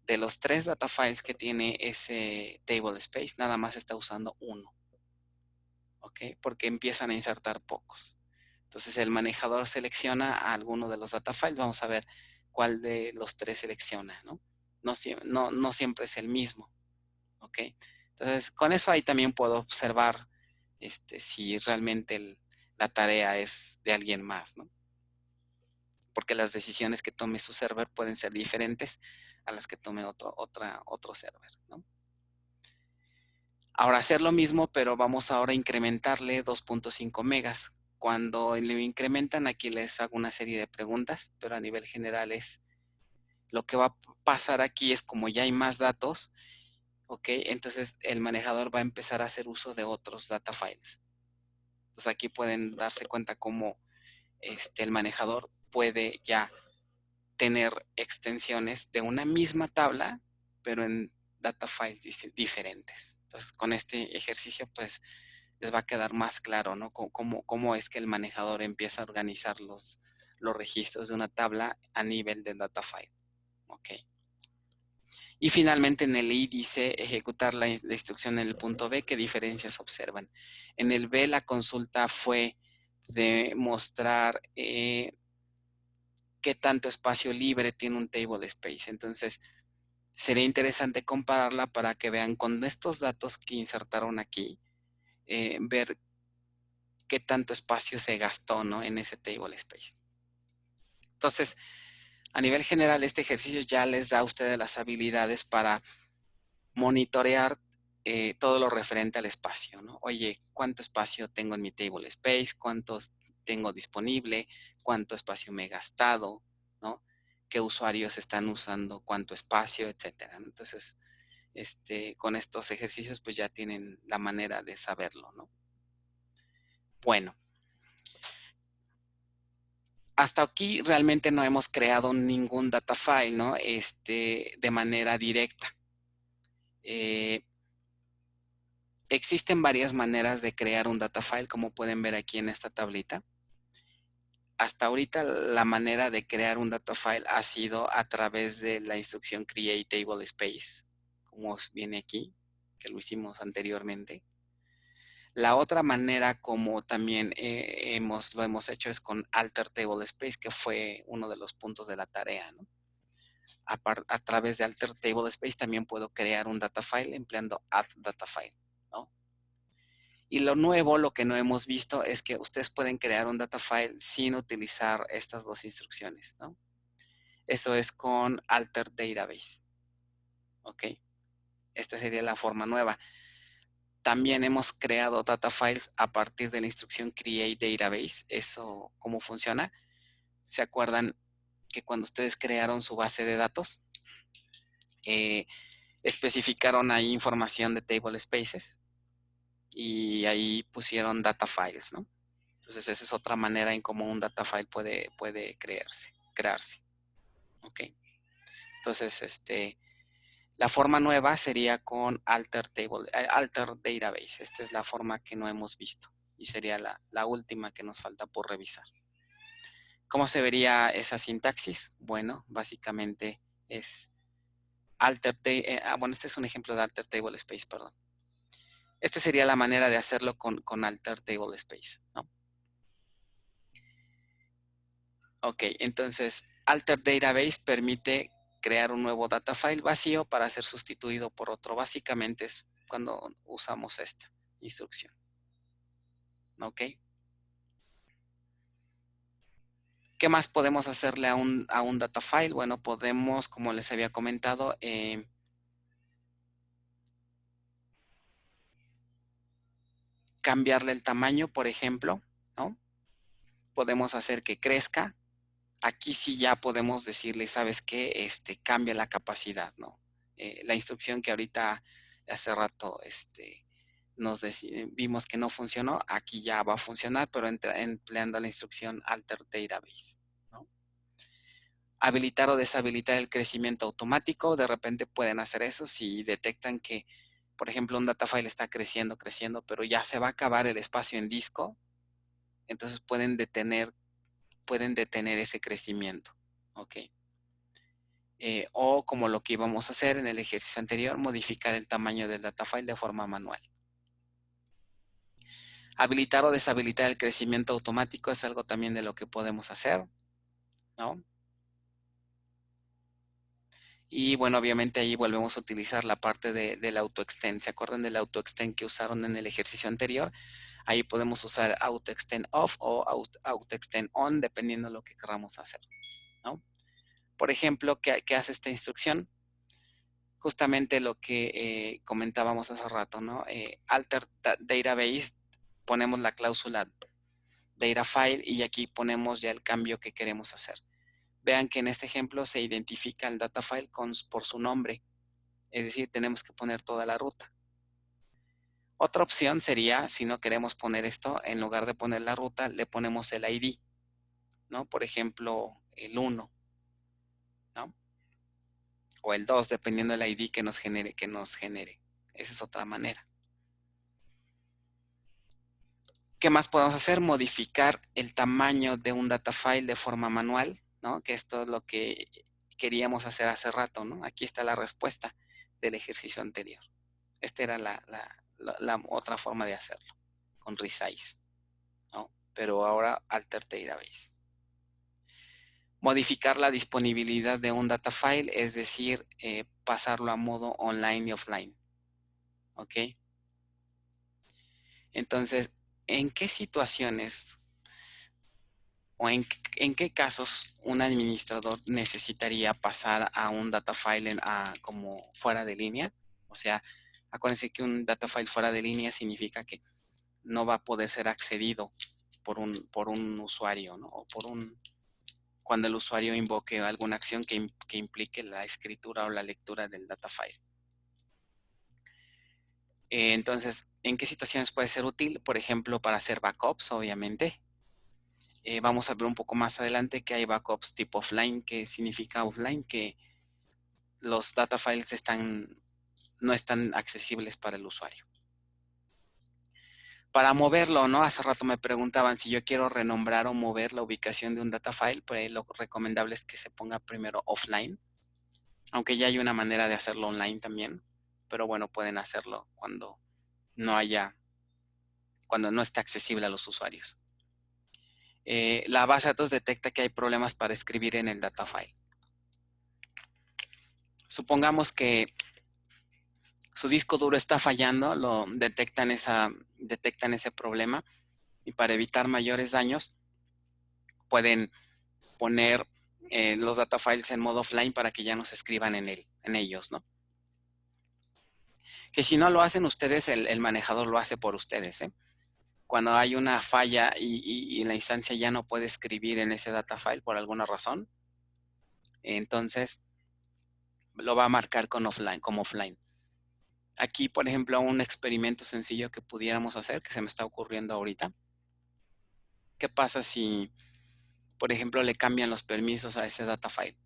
de los 3 data files que tiene ese table space, nada más está usando uno. ¿Ok? Porque empiezan a insertar pocos. Entonces el manejador selecciona a alguno de los data files. Vamos a ver cuál de los 3 selecciona, ¿no? No siempre es el mismo. ¿Ok? Entonces con eso ahí también puedo observar si realmente la tarea es de alguien más, ¿no? Porque las decisiones que tome su server pueden ser diferentes a las que tome otro server, ¿no? Ahora hacer lo mismo, pero vamos ahora a incrementarle 2.5 megas. Cuando le incrementan, aquí les hago una serie de preguntas, pero a nivel general lo que va a pasar aquí es como ya hay más datos, ¿ok? Entonces el manejador va a empezar a hacer uso de otros data files. Entonces aquí pueden darse cuenta cómo el manejador puede ya tener extensiones de una misma tabla, pero en data files diferentes. Entonces, con este ejercicio, pues, les va a quedar más claro, ¿no? Cómo es que el manejador empieza a organizar los registros de una tabla a nivel de data file. ¿Ok? Y finalmente en el I dice ejecutar la instrucción en el punto B, ¿qué diferencias observan? En el B la consulta fue de mostrar qué tanto espacio libre tiene un table space. Entonces, sería interesante compararla para que vean con estos datos que insertaron aquí, ver qué tanto espacio se gastó, ¿no? En ese table space. Entonces, a nivel general, este ejercicio ya les da a ustedes las habilidades para monitorear todo lo referente al espacio, ¿no? Oye, ¿cuánto espacio tengo en mi table space? ¿Cuántos tengo disponible? ¿Cuánto espacio me he gastado? ¿No? ¿Qué usuarios están usando cuánto espacio, etcétera? Entonces, con estos ejercicios, pues ya tienen la manera de saberlo, ¿no? Bueno, hasta aquí realmente no hemos creado ningún data file, ¿no? De manera directa. Existen varias maneras de crear un data file, como pueden ver aquí en esta tablita. Hasta ahorita la manera de crear un data file ha sido a través de la instrucción create table space, como viene aquí, que lo hicimos anteriormente. La otra manera como también lo hemos hecho es con alter table space, que fue uno de los puntos de la tarea, ¿no? A través de alter table space también puedo crear un data file empleando add data file, ¿no? Y lo nuevo, lo que no hemos visto, es que ustedes pueden crear un data file sin utilizar estas dos instrucciones, ¿no? Eso es con alter database, ¿ok? Esta sería la forma nueva. También hemos creado data files a partir de la instrucción create database. ¿Eso cómo funciona? ¿Se acuerdan que cuando ustedes crearon su base de datos, especificaron ahí información de table spaces y ahí pusieron data files, ¿no? Entonces esa es otra manera en cómo un data file puede crearse. ¿Ok? Entonces, la forma nueva sería con alter database. Esta es la forma que no hemos visto y sería la última que nos falta por revisar. ¿Cómo se vería esa sintaxis? Bueno, básicamente es bueno, este es un ejemplo de alter table space, perdón. Esta sería la manera de hacerlo con alter table space, ¿no? Ok, entonces alter database permite crear un nuevo data file vacío para ser sustituido por otro. Básicamente es cuando usamos esta instrucción. ¿Ok? ¿Qué más podemos hacerle a un data file? Bueno, podemos, como les había comentado, cambiarle el tamaño, por ejemplo, ¿no? Podemos hacer que crezca. Aquí sí ya podemos decirle, ¿sabes qué? Cambia la capacidad, ¿no? La instrucción que ahorita, hace rato, vimos que no funcionó, aquí ya va a funcionar, pero empleando la instrucción alter database, ¿no? Habilitar o deshabilitar el crecimiento automático. De repente pueden hacer eso si detectan que, por ejemplo, un data file está creciendo, pero ya se va a acabar el espacio en disco. Entonces pueden detener pueden detener ese crecimiento. ¿Ok? O como lo que íbamos a hacer en el ejercicio anterior, modificar el tamaño del data file de forma manual. Habilitar o deshabilitar el crecimiento automático es algo también de lo que podemos hacer, ¿no? Y bueno, obviamente ahí volvemos a utilizar la parte del autoextend. ¿Se acuerdan del autoextend que usaron en el ejercicio anterior? Ahí podemos usar autoextend off o autoextend on, dependiendo de lo que queramos hacer, ¿no? Por ejemplo, ¿qué hace esta instrucción? Justamente lo que comentábamos hace rato, ¿no? Alter database, ponemos la cláusula data file y aquí ponemos ya el cambio que queremos hacer. Vean que en este ejemplo se identifica el data file por su nombre, es decir, tenemos que poner toda la ruta. Otra opción sería, si no queremos poner esto, en lugar de poner la ruta, le ponemos el ID, ¿no? Por ejemplo, el 1, ¿no? O el 2, dependiendo del ID que nos genere. Esa es otra manera. ¿Qué más podemos hacer? Modificar el tamaño de un data file de forma manual, ¿no? Que esto es lo que queríamos hacer hace rato, ¿no? Aquí está la respuesta del ejercicio anterior. Esta era la otra forma de hacerlo, con resize, ¿no? Pero ahora alter database. Modificar la disponibilidad de un data file, es decir, pasarlo a modo online y offline, ¿ok? Entonces, ¿en qué situaciones o en qué casos un administrador necesitaría pasar a un data file como fuera de línea? O sea, acuérdense que un data file fuera de línea significa que no va a poder ser accedido por un usuario, ¿no? O cuando el usuario invoque alguna acción que implique la escritura o la lectura del data file. Entonces, ¿en qué situaciones puede ser útil? Por ejemplo, para hacer backups, obviamente. Vamos a ver un poco más adelante que hay backups tipo offline, que significa offline, que los data files no están accesibles para el usuario. Para moverlo, ¿no? Hace rato me preguntaban si yo quiero renombrar o mover la ubicación de un data file, pues lo recomendable es que se ponga primero offline, aunque ya hay una manera de hacerlo online también, pero bueno, pueden hacerlo cuando no está accesible a los usuarios. La base de datos detecta que hay problemas para escribir en el data file. Supongamos que su disco duro está fallando, detectan ese problema y para evitar mayores daños pueden poner los data files en modo offline para que ya no se escriban en ellos, ¿no? Que si no lo hacen ustedes, el manejador lo hace por ustedes, ¿eh? Cuando hay una falla y la instancia ya no puede escribir en ese data file por alguna razón, entonces lo va a marcar como offline. Aquí, por ejemplo, un experimento sencillo que pudiéramos hacer, que se me está ocurriendo ahorita. ¿Qué pasa si, por ejemplo, le cambian los permisos a ese data file?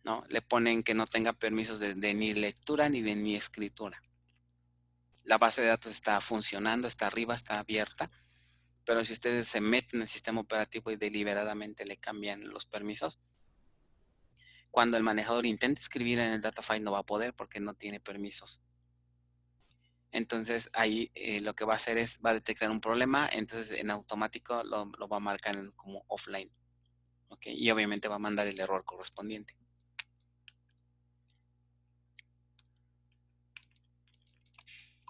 ¿No? Le ponen que no tenga permisos de ni lectura ni escritura. La base de datos está funcionando, está arriba, está abierta, pero si ustedes se meten en el sistema operativo y deliberadamente le cambian los permisos, cuando el manejador intente escribir en el data file no va a poder porque no tiene permisos. Entonces ahí lo que va a hacer es, va a detectar un problema, entonces en automático lo va a marcar como offline. ¿Ok? Y obviamente va a mandar el error correspondiente.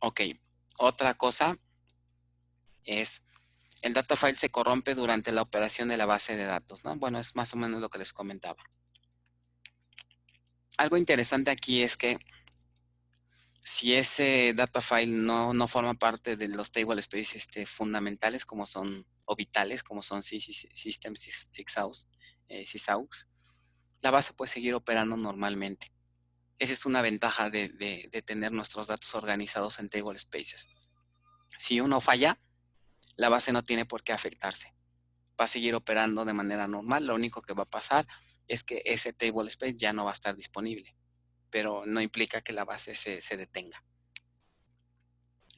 Ok, otra cosa es, el data file se corrompe durante la operación de la base de datos, ¿no? Bueno, es más o menos lo que les comentaba. Algo interesante aquí es que si ese data file no forma parte de los table space fundamentales como son, o vitales, como son System sysaux, la base puede seguir operando normalmente. Esa es una ventaja de tener nuestros datos organizados en table spaces. Si uno falla, la base no tiene por qué afectarse. Va a seguir operando de manera normal. Lo único que va a pasar es que ese table space ya no va a estar disponible, pero no implica que la base se detenga.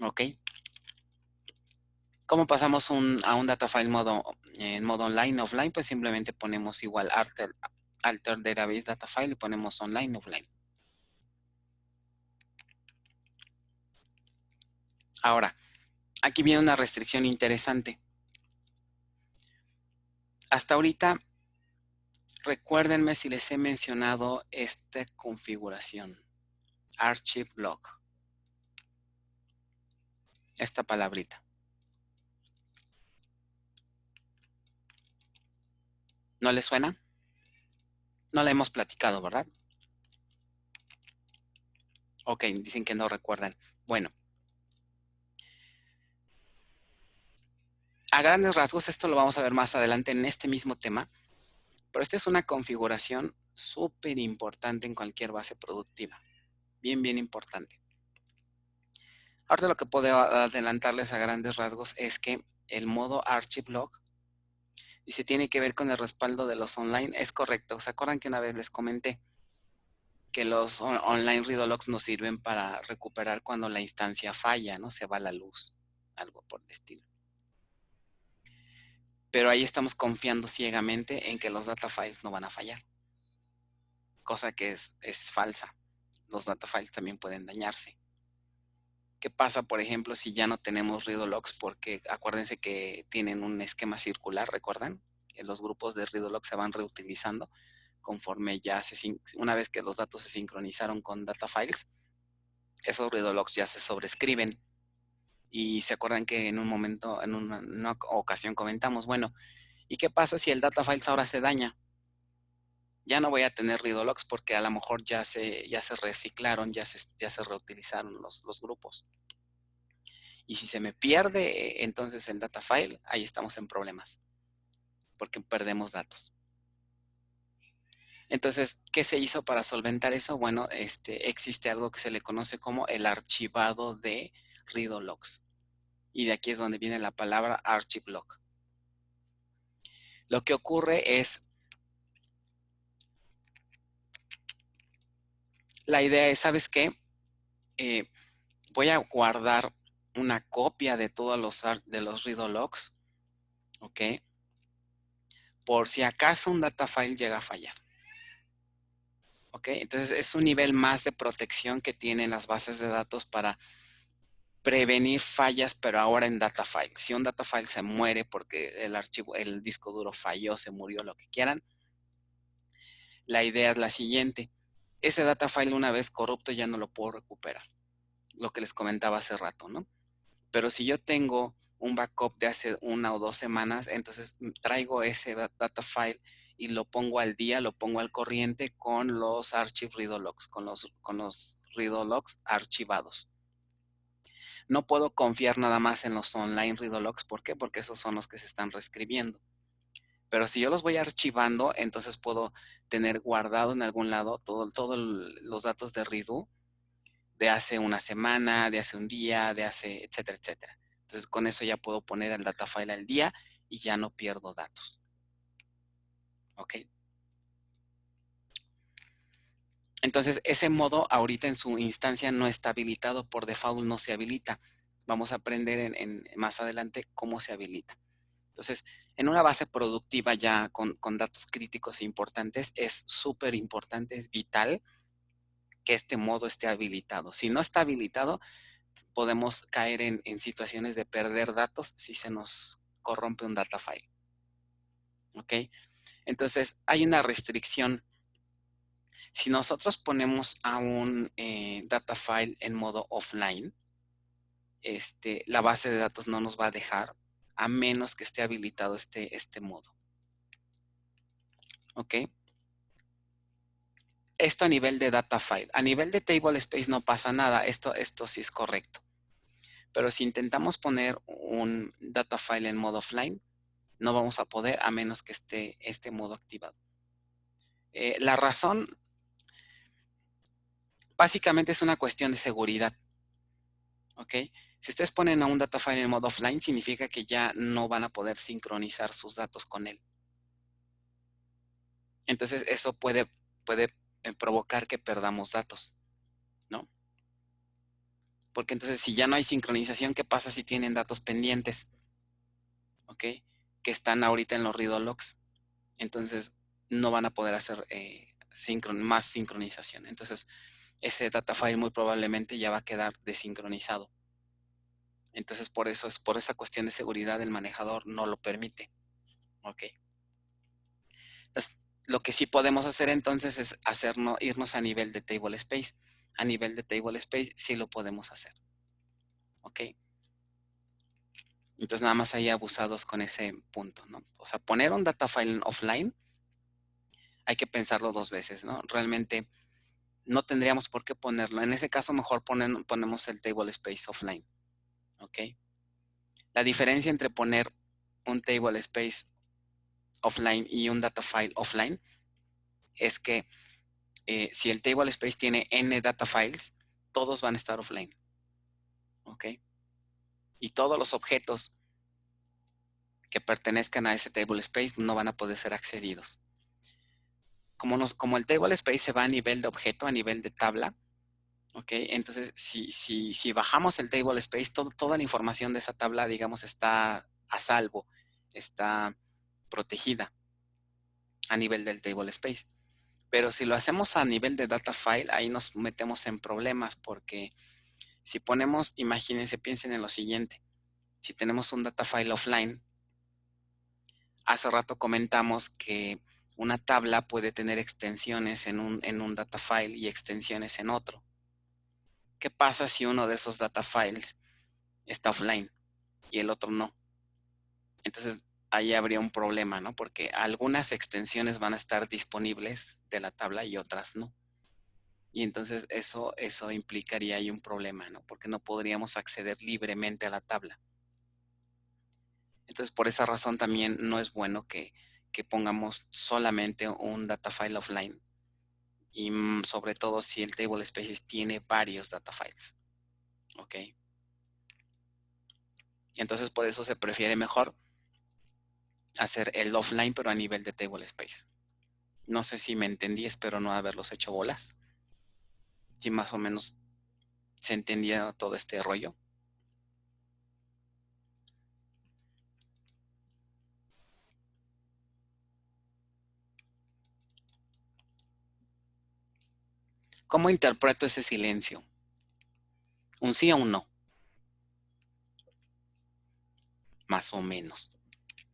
¿Ok? ¿Cómo pasamos a un data file modo en modo online, offline, pues simplemente ponemos igual alter database data file y ponemos online, offline. Ahora, aquí viene una restricción interesante. Hasta ahorita, recuérdenme si les he mencionado esta configuración, archive log, esta palabrita. ¿No les suena? No la hemos platicado, ¿verdad? Ok, dicen que no recuerdan. Bueno, a grandes rasgos, esto lo vamos a ver más adelante en este mismo tema, pero esta es una configuración súper importante en cualquier base productiva. Bien, bien importante. Ahora lo que puedo adelantarles a grandes rasgos es que el modo archive log y se tiene que ver con el respaldo de los online. Es correcto. ¿Se acuerdan que una vez les comenté que los online read logs nos sirven para recuperar cuando la instancia falla, ¿no? Se va la luz, algo por el estilo. Pero ahí estamos confiando ciegamente en que los data files no van a fallar, cosa que es falsa. Los data files también pueden dañarse. ¿Qué pasa, por ejemplo, si ya no tenemos read logs? Porque acuérdense que tienen un esquema circular, ¿recuerdan? Que los grupos de read logs se van reutilizando conforme ya una vez que los datos se sincronizaron con data files, esos read logs ya se sobrescriben. Y se acuerdan que en un momento, en una ocasión comentamos, bueno, ¿y qué pasa si el data files ahora se daña? Ya no voy a tener read logs porque a lo mejor ya se reciclaron, ya se reutilizaron los grupos. Y si se me pierde entonces el data file, ahí estamos en problemas, porque perdemos datos. Entonces, ¿qué se hizo para solventar eso? Bueno, existe algo que se le conoce como el archivado de read logs. Y de aquí es donde viene la palabra archive log. Lo que ocurre es, la idea es, ¿sabes qué? Voy a guardar una copia de todos los read logs, ¿ok? Por si acaso un data file llega a fallar. ¿Ok? Entonces es un nivel más de protección que tienen las bases de datos para prevenir fallas, pero ahora en data file. Si un data file se muere porque el disco duro falló, se murió, lo que quieran, la idea es la siguiente. Ese data file una vez corrupto ya no lo puedo recuperar. Lo que les comentaba hace rato, ¿no? Pero si yo tengo un backup de hace 1 o 2 semanas, entonces traigo ese data file y lo pongo al día, lo pongo al corriente con los archive read logs, con los read logs archivados. No puedo confiar nada más en los online read logs. ¿Por qué? Porque esos son los que se están reescribiendo. Pero si yo los voy archivando, entonces puedo tener guardado en algún lado todos los datos de redo de hace una semana, de hace un día, de hace, etcétera, etcétera. Entonces con eso ya puedo poner el data file al día y ya no pierdo datos. ¿Ok? Entonces ese modo ahorita en su instancia no está habilitado, por default no se habilita. Vamos a aprender más adelante cómo se habilita. Entonces, en una base productiva ya con datos críticos e importantes, es súper importante, es vital que este modo esté habilitado. Si no está habilitado, podemos caer en situaciones de perder datos si se nos corrompe un data file. ¿Ok? Entonces, hay una restricción. Si nosotros ponemos a un data file en modo offline, la base de datos no nos va a dejar a menos que esté habilitado este modo. ¿Ok? Esto a nivel de data file. A nivel de table space no pasa nada. Esto sí es correcto. Pero si intentamos poner un data file en modo offline, no vamos a poder a menos que esté este modo activado. La razón básicamente es una cuestión de seguridad. ¿Ok? Si ustedes ponen a un data file en modo offline, significa que ya no van a poder sincronizar sus datos con él. Entonces, eso puede provocar que perdamos datos, ¿no? Porque entonces, si ya no hay sincronización, ¿qué pasa si tienen datos pendientes? ¿Ok? que están ahorita en los read logs. Entonces, no van a poder hacer más sincronización. Entonces, ese data file muy probablemente ya va a quedar desincronizado. Entonces, por esa cuestión de seguridad, el manejador no lo permite. Ok. Entonces, lo que sí podemos hacer entonces es irnos a nivel de table space. A nivel de table space sí lo podemos hacer. Ok. Entonces, nada más hay abusados con ese punto, ¿no? O sea, poner un data file offline, hay que pensarlo 2 veces, ¿no? Realmente no tendríamos por qué ponerlo. En ese caso, mejor ponemos el table space offline. ¿Ok? La diferencia entre poner un table space offline y un data file offline es que si el table space tiene n data files, todos van a estar offline. ¿Ok? Y todos los objetos que pertenezcan a ese table space no van a poder ser accedidos. Como el table space se va a nivel de objeto, a nivel de tabla, ¿ok? Entonces, si bajamos el table space, toda la información de esa tabla, digamos, está a salvo, está protegida a nivel del table space. Pero si lo hacemos a nivel de data file, ahí nos metemos en problemas porque si ponemos, imagínense, piensen en lo siguiente. Si tenemos un data file offline, hace rato comentamos que una tabla puede tener extensiones en un data file y extensiones en otro. ¿Qué pasa si uno de esos data files está offline y el otro no? Entonces, ahí habría un problema, ¿no? Porque algunas extensiones van a estar disponibles de la tabla y otras no. Y entonces eso implicaría ahí un problema, ¿no? Porque no podríamos acceder libremente a la tabla. Entonces, por esa razón también no es bueno que pongamos solamente un data file offline. Y sobre todo si el table spaces tiene varios data files. ¿Ok? Entonces, por eso se prefiere mejor hacer el offline, pero a nivel de table space. No sé si me entendí, espero no haberlos hecho bolas. Si más o menos se entendía todo este rollo. ¿Cómo interpreto ese silencio? ¿Un sí o un no? Más o menos.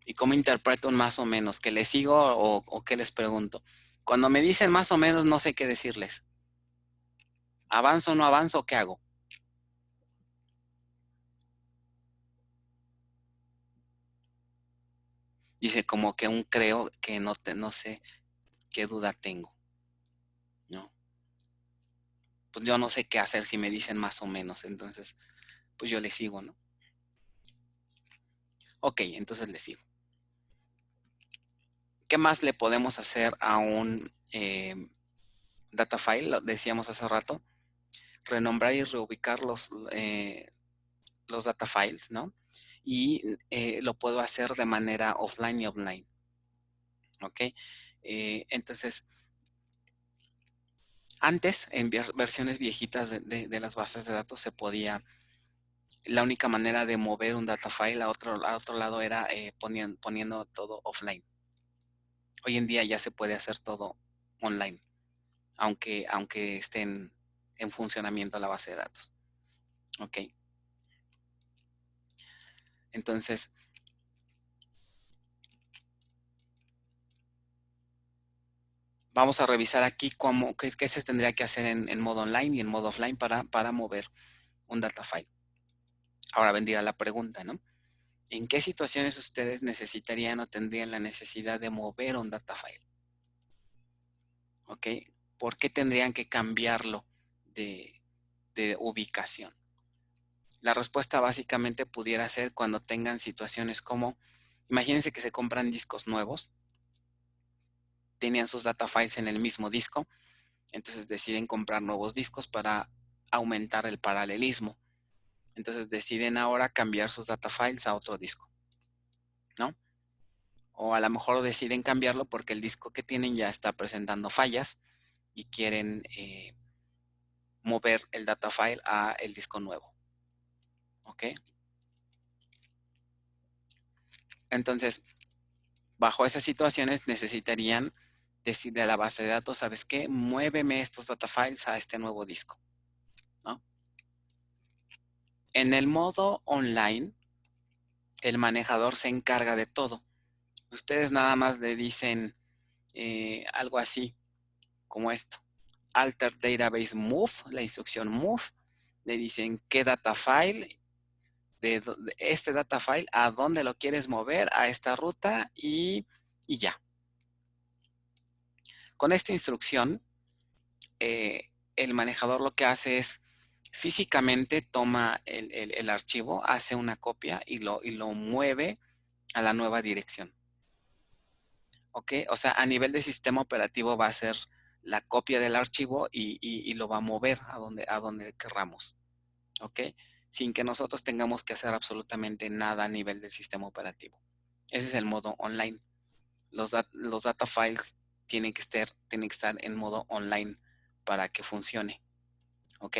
¿Y cómo interpreto un más o menos? ¿Que les sigo o qué les pregunto? Cuando me dicen más o menos, no sé qué decirles. ¿Avanzo o no avanzo? ¿Qué hago? Dice como que un creo que no sé qué duda tengo. ¿No? Pues yo no sé qué hacer si me dicen más o menos. Entonces, pues yo les sigo, ¿no? Ok, entonces les sigo. ¿Qué más le podemos hacer a un data file? Lo decíamos hace rato. Renombrar y reubicar los data files, ¿no? Y lo puedo hacer de manera offline y online. ¿Ok? Entonces, antes, en versiones viejitas de las bases de datos, la única manera de mover un data file a otro lado era poniendo todo offline. Hoy en día ya se puede hacer todo online, aunque esté en funcionamiento la base de datos. ¿Ok? Entonces, vamos a revisar aquí qué se tendría que hacer en modo online y en modo offline para mover un data file. Ahora vendría la pregunta, ¿no? ¿En qué situaciones ustedes necesitarían o tendrían la necesidad de mover un data file? ¿Ok? ¿Por qué tendrían que cambiarlo de ubicación? La respuesta básicamente pudiera ser cuando tengan situaciones como, imagínense que se compran discos nuevos, tenían sus data files en el mismo disco, entonces deciden comprar nuevos discos para aumentar el paralelismo. Entonces deciden ahora cambiar sus data files a otro disco, ¿no? O a lo mejor deciden cambiarlo porque el disco que tienen ya está presentando fallas y quieren mover el data file a el disco nuevo. ¿Ok? Entonces, Bajo esas situaciones necesitarían decirle a la base de datos, ¿sabes qué? Muéveme estos data files a este nuevo disco, ¿no? En el modo online, el manejador se encarga de todo. Ustedes nada más le dicen algo así como esto. Alter Database Move, la instrucción Move. Le dicen qué data file, de este data file, a dónde lo quieres mover, a esta ruta y ya. Con esta instrucción, el manejador lo que hace es físicamente toma el archivo, hace una copia y lo mueve a la nueva dirección. ¿Ok? O sea, a nivel de sistema operativo va a ser la copia del archivo y lo va a mover a donde querramos. ¿Ok? Sin que nosotros tengamos que hacer absolutamente nada a nivel del sistema operativo. Ese es el modo online. Los data files tienen que estar en modo online para que funcione. ¿Ok?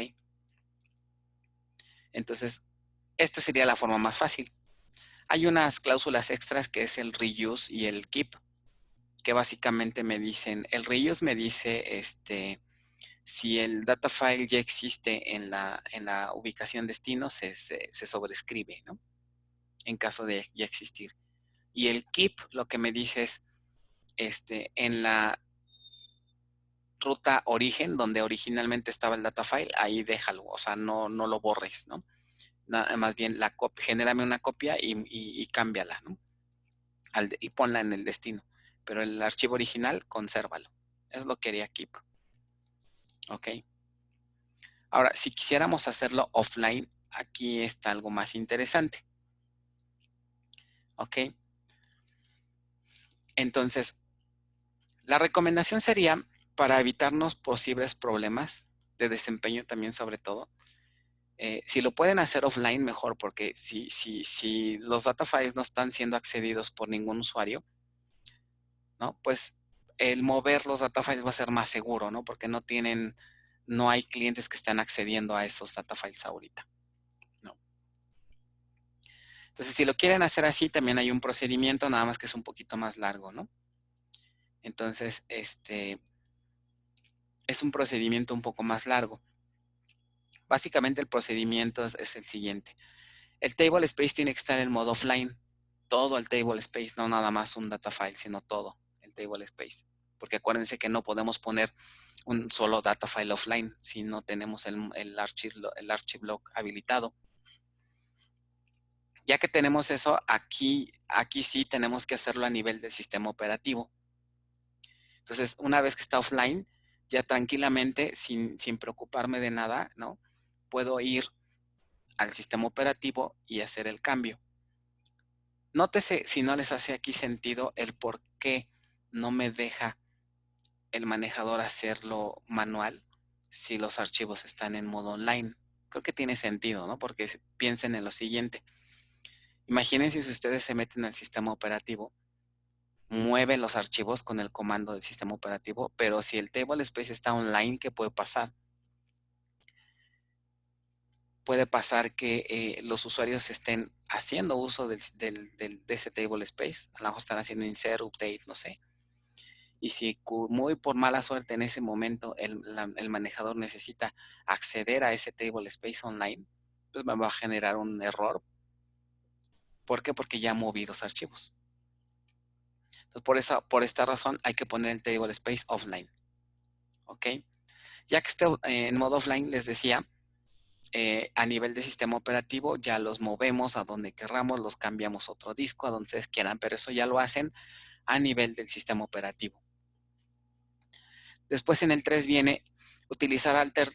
Entonces, esta sería la forma más fácil. Hay unas cláusulas extras que es el reuse y el keep, que básicamente me dicen, el reuse me dice si el data file ya existe en la ubicación destino, se sobrescribe, ¿no? En caso de ya existir. Y el keep lo que me dice es, en la ruta origen, donde originalmente estaba el data file, ahí déjalo, o sea, no lo borres, ¿no? Más bien, genérame una copia y cámbiala, ¿no? Y ponla en el destino. Pero el archivo original, consérvalo. Es lo que haría keep. ¿Ok? Ahora, si quisiéramos hacerlo offline, aquí está algo más interesante. ¿Ok? Entonces, la recomendación sería, para evitarnos posibles problemas de desempeño también sobre todo, si lo pueden hacer offline, mejor, porque si los data files no están siendo accedidos por ningún usuario, ¿no? Pues el mover los data files va a ser más seguro, ¿no? Porque no hay clientes que estén accediendo a esos data files ahorita, ¿no? Entonces, si lo quieren hacer así, también hay un procedimiento, nada más que es un poquito más largo, ¿no? Entonces, es un procedimiento un poco más largo. Básicamente el procedimiento es el siguiente. El table space tiene que estar en modo offline. Todo el table space, no nada más un data file, sino todo el table space. Porque acuérdense que no podemos poner un solo data file offline si no tenemos el archive habilitado. Ya que tenemos eso, aquí sí tenemos que hacerlo a nivel del sistema operativo. Entonces, una vez que está offline, ya tranquilamente, sin preocuparme de nada, ¿no? Puedo ir al sistema operativo y hacer el cambio. Nótese si no les hace aquí sentido el por qué no me deja el manejador hacerlo manual si los archivos están en modo online. Creo que tiene sentido, ¿no? Porque piensen en lo siguiente. Imagínense si ustedes se meten al sistema operativo, mueven los archivos con el comando del sistema operativo, pero si el table space está online, ¿qué puede pasar? Puede pasar que los usuarios estén haciendo uso de ese table space. A lo mejor están haciendo insert, update, no sé. Y si muy por mala suerte en ese momento el manejador necesita acceder a ese table space online, pues me va a generar un error. ¿Por qué? Porque ya moví los archivos. Entonces, por esta razón hay que poner el table space offline. ¿Ok? Ya que esté en modo offline, les decía, a nivel de sistema operativo ya los movemos a donde querramos, los cambiamos a otro disco, a donde ustedes quieran, pero eso ya lo hacen a nivel del sistema operativo. Después en el 3 viene utilizar alter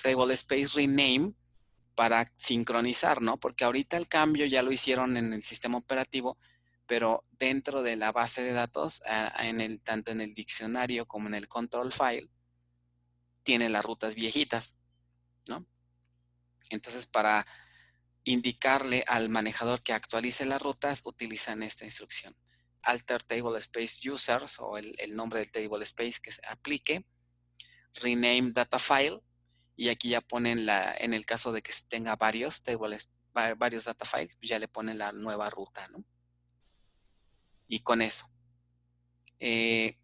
table space rename para sincronizar, ¿no? Porque ahorita el cambio ya lo hicieron en el sistema operativo, pero dentro de la base de datos, tanto en el diccionario como en el control file, tiene las rutas viejitas, ¿no? Entonces, para indicarle al manejador que actualice las rutas, utilizan esta instrucción. Alter table space users, o el nombre del table space que se aplique, rename data file, y aquí ya ponen en el caso de que tenga varios data files, ya le ponen la nueva ruta, ¿no? Y con eso. En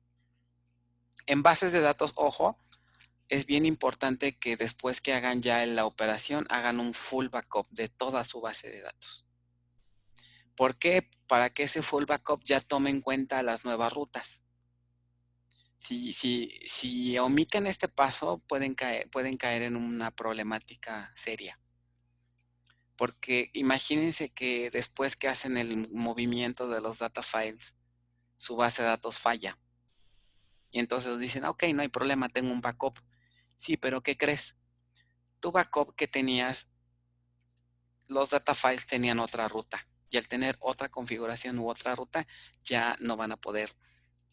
bases de datos, ojo, es bien importante que después que hagan ya la operación, hagan un full backup de toda su base de datos. ¿Por qué? Para que ese full backup ya tome en cuenta las nuevas rutas. Si omiten este paso, pueden caer en una problemática seria. Porque imagínense que después que hacen el movimiento de los data files, su base de datos falla. Y entonces dicen, ok, no hay problema, tengo un backup. Sí, pero ¿qué crees? Tu backup que tenías, los data files tenían otra ruta. Y al tener otra configuración u otra ruta, ya no van a poder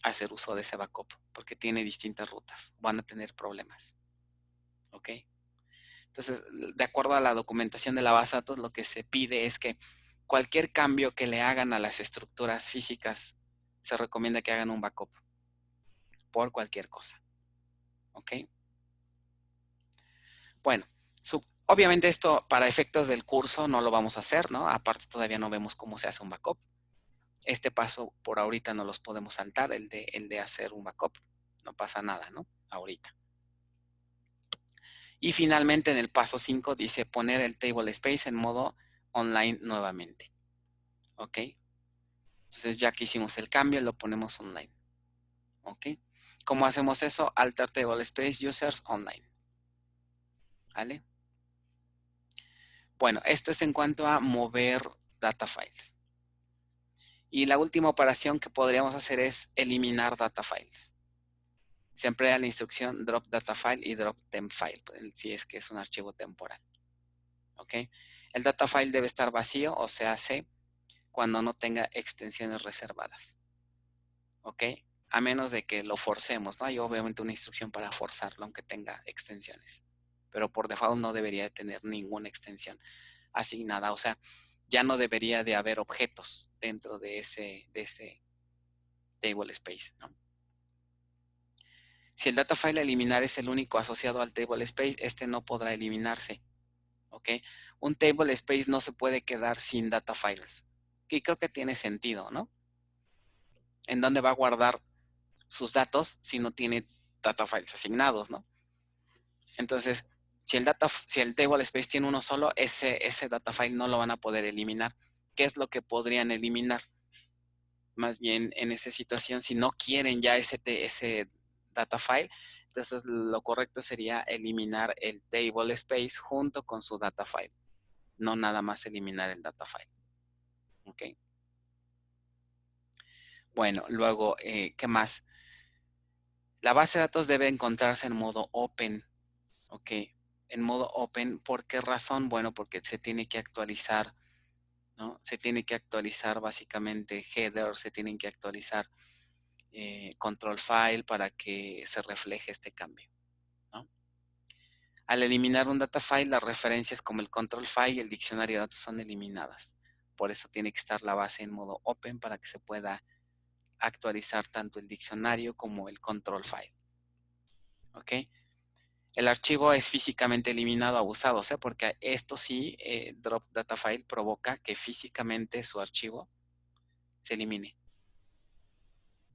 hacer uso de ese backup porque tiene distintas rutas. Van a tener problemas. ¿Ok? Entonces, de acuerdo a la documentación de la base de datos, lo que se pide es que cualquier cambio que le hagan a las estructuras físicas, se recomienda que hagan un backup por cualquier cosa. ¿Ok? Bueno, obviamente esto para efectos del curso no lo vamos a hacer, ¿no? Aparte todavía no vemos cómo se hace un backup. Este paso por ahorita no los podemos saltar, el de hacer un backup. No pasa nada, ¿no? Ahorita. Y finalmente en el paso 5 dice poner el table space en modo online nuevamente. ¿Ok? Entonces ya que hicimos el cambio, lo ponemos online. ¿Ok? ¿Cómo hacemos eso? Alter table space users online. ¿Vale? Bueno, esto es en cuanto a mover data files. Y la última operación que podríamos hacer es eliminar data files. Se emplea la instrucción drop data file y drop temp file, si es que es un archivo temporal. ¿Ok? El data file debe estar vacío, o sea, cuando no tenga extensiones reservadas. ¿Ok? A menos de que lo forcemos, ¿no? Hay obviamente una instrucción para forzarlo, aunque tenga extensiones. Pero por default no debería de tener ninguna extensión asignada. O sea, ya no debería de haber objetos dentro de ese table space, ¿no? Si el data file a eliminar es el único asociado al table space, este no podrá eliminarse. ¿Ok? Un table space no se puede quedar sin data files. Y creo que tiene sentido, ¿no? ¿En dónde va a guardar sus datos si no tiene data files asignados, ¿no? Entonces, si el table space tiene uno solo, ese data file no lo van a poder eliminar. ¿Qué es lo que podrían eliminar? Más bien en esa situación, si no quieren ya ese data file, entonces lo correcto sería eliminar el table space junto con su data file, no nada más eliminar el data file. ¿Ok? Bueno, luego, ¿qué más? La base de datos debe encontrarse en modo open. ¿Ok? En modo open, ¿por qué razón? Bueno, porque se tiene que actualizar, ¿no? Se tiene que actualizar básicamente header, se tienen que actualizar control file para que se refleje este cambio, ¿no? Al eliminar un data file, las referencias como el control file y el diccionario de datos son eliminadas. Por eso tiene que estar la base en modo open para que se pueda actualizar tanto el diccionario como el control file. ¿Ok? El archivo es físicamente eliminado abusados, porque esto sí, drop data file provoca que físicamente su archivo se elimine.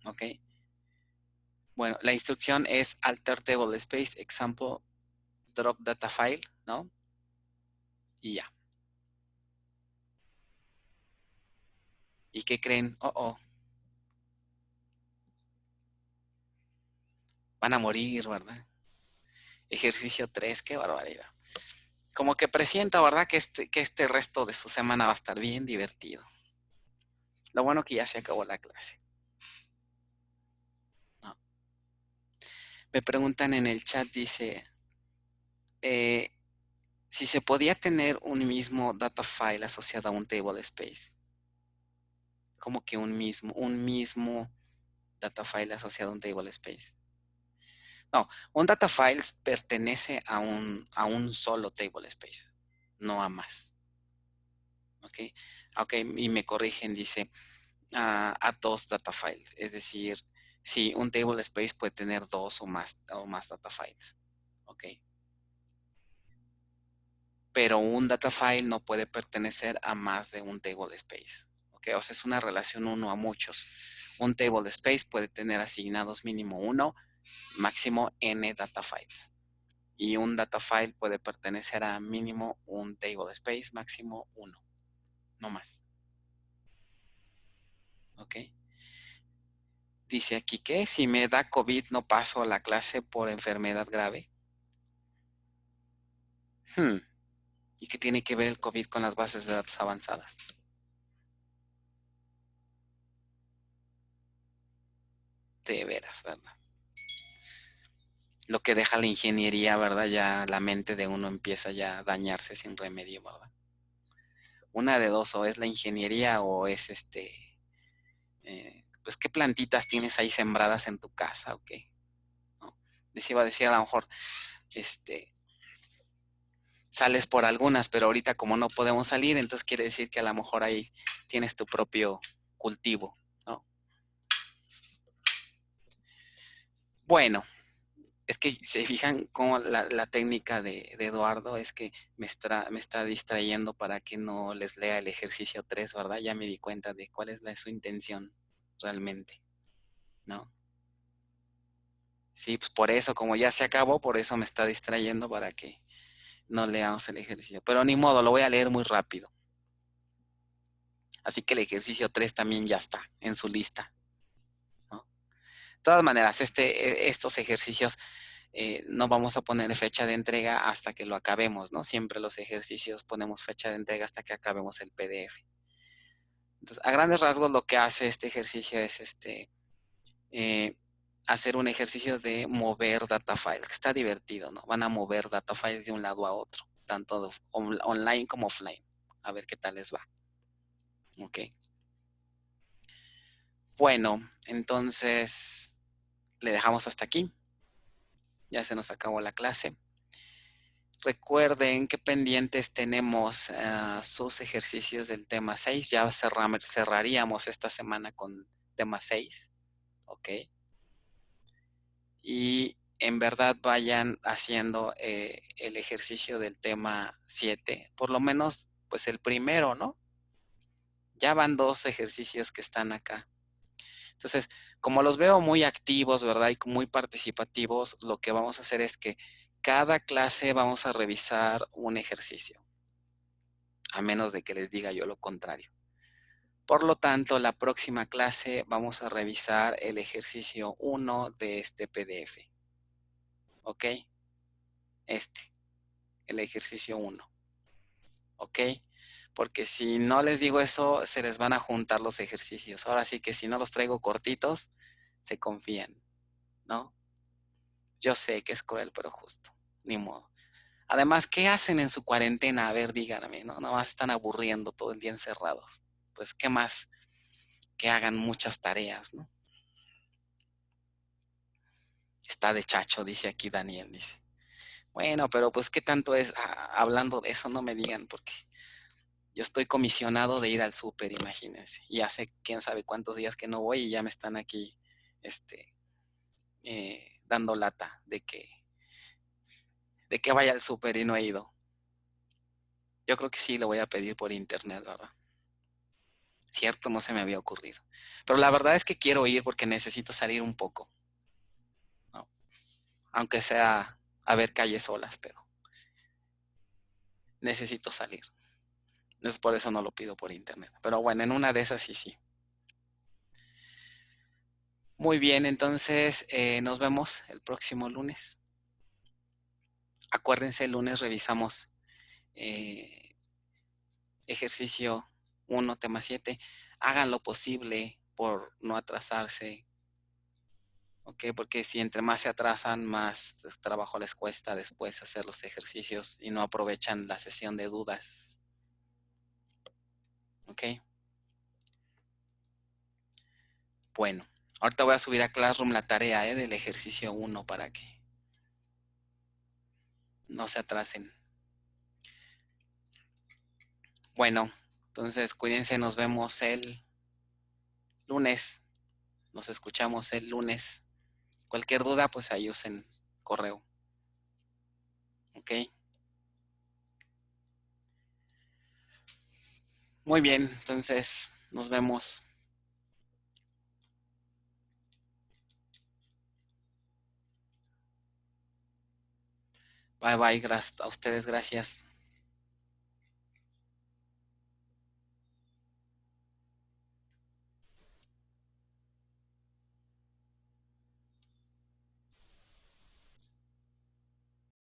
¿Ok? Bueno, la instrucción es alter table space example drop data file, ¿no? Y ya. ¿Y qué creen? Van a morir, ¿verdad? Ejercicio 3, qué barbaridad. Como que presiento, ¿verdad? Que este resto de su semana va a estar bien divertido. Lo bueno que ya se acabó la clase. ¿No? Me preguntan en el chat, dice, si se podía tener un mismo data file asociado a un table space. Como que un mismo data file asociado a un table space. No, un data file pertenece a un solo table space, no a más. ¿Ok? Ok, y me corrigen, dice, a dos data files. Es decir, si un table space puede tener dos o más data files. ¿Ok? Pero un data file no puede pertenecer a más de un table space. ¿Ok? O sea, es una relación uno a muchos. Un table space puede tener asignados mínimo 1, máximo n data files. Y un data file puede pertenecer a mínimo un table space, máximo 1, no más. ¿Ok? Dice aquí que si me da COVID no paso a la clase por enfermedad grave. ¿Y qué tiene que ver el COVID con las bases de datos avanzadas? De veras, ¿verdad? Lo que deja la ingeniería, ¿verdad? Ya la mente de uno empieza ya a dañarse sin remedio, ¿verdad? Una de dos, o es la ingeniería o es pues qué plantitas tienes ahí sembradas en tu casa o qué, ¿no? Les iba a decir a lo mejor, sales por algunas, pero ahorita como no podemos salir, entonces quiere decir que a lo mejor ahí tienes tu propio cultivo, ¿no? Bueno, es que se fijan cómo la técnica de Eduardo es que me está distrayendo para que no les lea el ejercicio 3, ¿verdad? Ya me di cuenta de cuál es su intención realmente, ¿no? Sí, pues por eso, como ya se acabó, por eso me está distrayendo para que no leamos el ejercicio. Pero ni modo, lo voy a leer muy rápido. Así que el ejercicio 3 también ya está en su lista, ¿no? De todas maneras, estos ejercicios no vamos a poner fecha de entrega hasta que lo acabemos, ¿no? Siempre los ejercicios ponemos fecha de entrega hasta que acabemos el PDF. Entonces, a grandes rasgos lo que hace este ejercicio es hacer un ejercicio de mover data files, que está divertido, ¿no? Van a mover data files de un lado a otro, tanto online como offline. A ver qué tal les va. Ok. Bueno, entonces le dejamos hasta aquí. Ya se nos acabó la clase. Recuerden qué pendientes tenemos sus ejercicios del tema 6. Ya cerraríamos esta semana con tema 6. Ok. Y en verdad vayan haciendo el ejercicio del tema 7. Por lo menos, pues el primero, ¿no? Ya van 2 ejercicios que están acá. Entonces, como los veo muy activos, ¿verdad? Y muy participativos, lo que vamos a hacer es que cada clase vamos a revisar un ejercicio, a menos de que les diga yo lo contrario. Por lo tanto, la próxima clase vamos a revisar el ejercicio 1 de este PDF. ¿Ok? El ejercicio 1. ¿Ok? Porque si no les digo eso, se les van a juntar los ejercicios. Ahora sí que si no los traigo cortitos, se confían, ¿no? Yo sé que es cruel, pero justo. Ni modo. Además, ¿qué hacen en su cuarentena? A ver, díganme, ¿no? Nada más están aburriendo todo el día encerrados. Pues, ¿qué más? Que hagan muchas tareas, ¿no? Está de chacho, dice aquí Daniel, dice. Bueno, pero pues, ¿qué tanto es? Hablando de eso, no me digan, porque yo estoy comisionado de ir al súper, imagínense. Y hace quién sabe cuántos días que no voy y ya me están aquí, dando lata de que vaya al súper y no he ido. Yo creo que sí lo voy a pedir por internet, ¿verdad? Cierto, no se me había ocurrido. Pero la verdad es que quiero ir porque necesito salir un poco, ¿no? Aunque sea a ver calles solas, pero necesito salir. Entonces por eso no lo pido por internet. Pero bueno, en una de esas sí. Muy bien, entonces nos vemos el próximo lunes. Acuérdense, el lunes revisamos ejercicio 1, tema 7. Hagan lo posible por no atrasarse. ¿Ok? Porque si entre más se atrasan, más trabajo les cuesta después hacer los ejercicios y no aprovechan la sesión de dudas. ¿Ok? Bueno, ahorita voy a subir a Classroom la tarea del ejercicio 1 para que no se atrasen. Bueno, entonces cuídense, nos vemos el lunes. Nos escuchamos el lunes. Cualquier duda, pues ahí usen correo. ¿Ok? Muy bien, entonces nos vemos. Bye bye, a ustedes, gracias.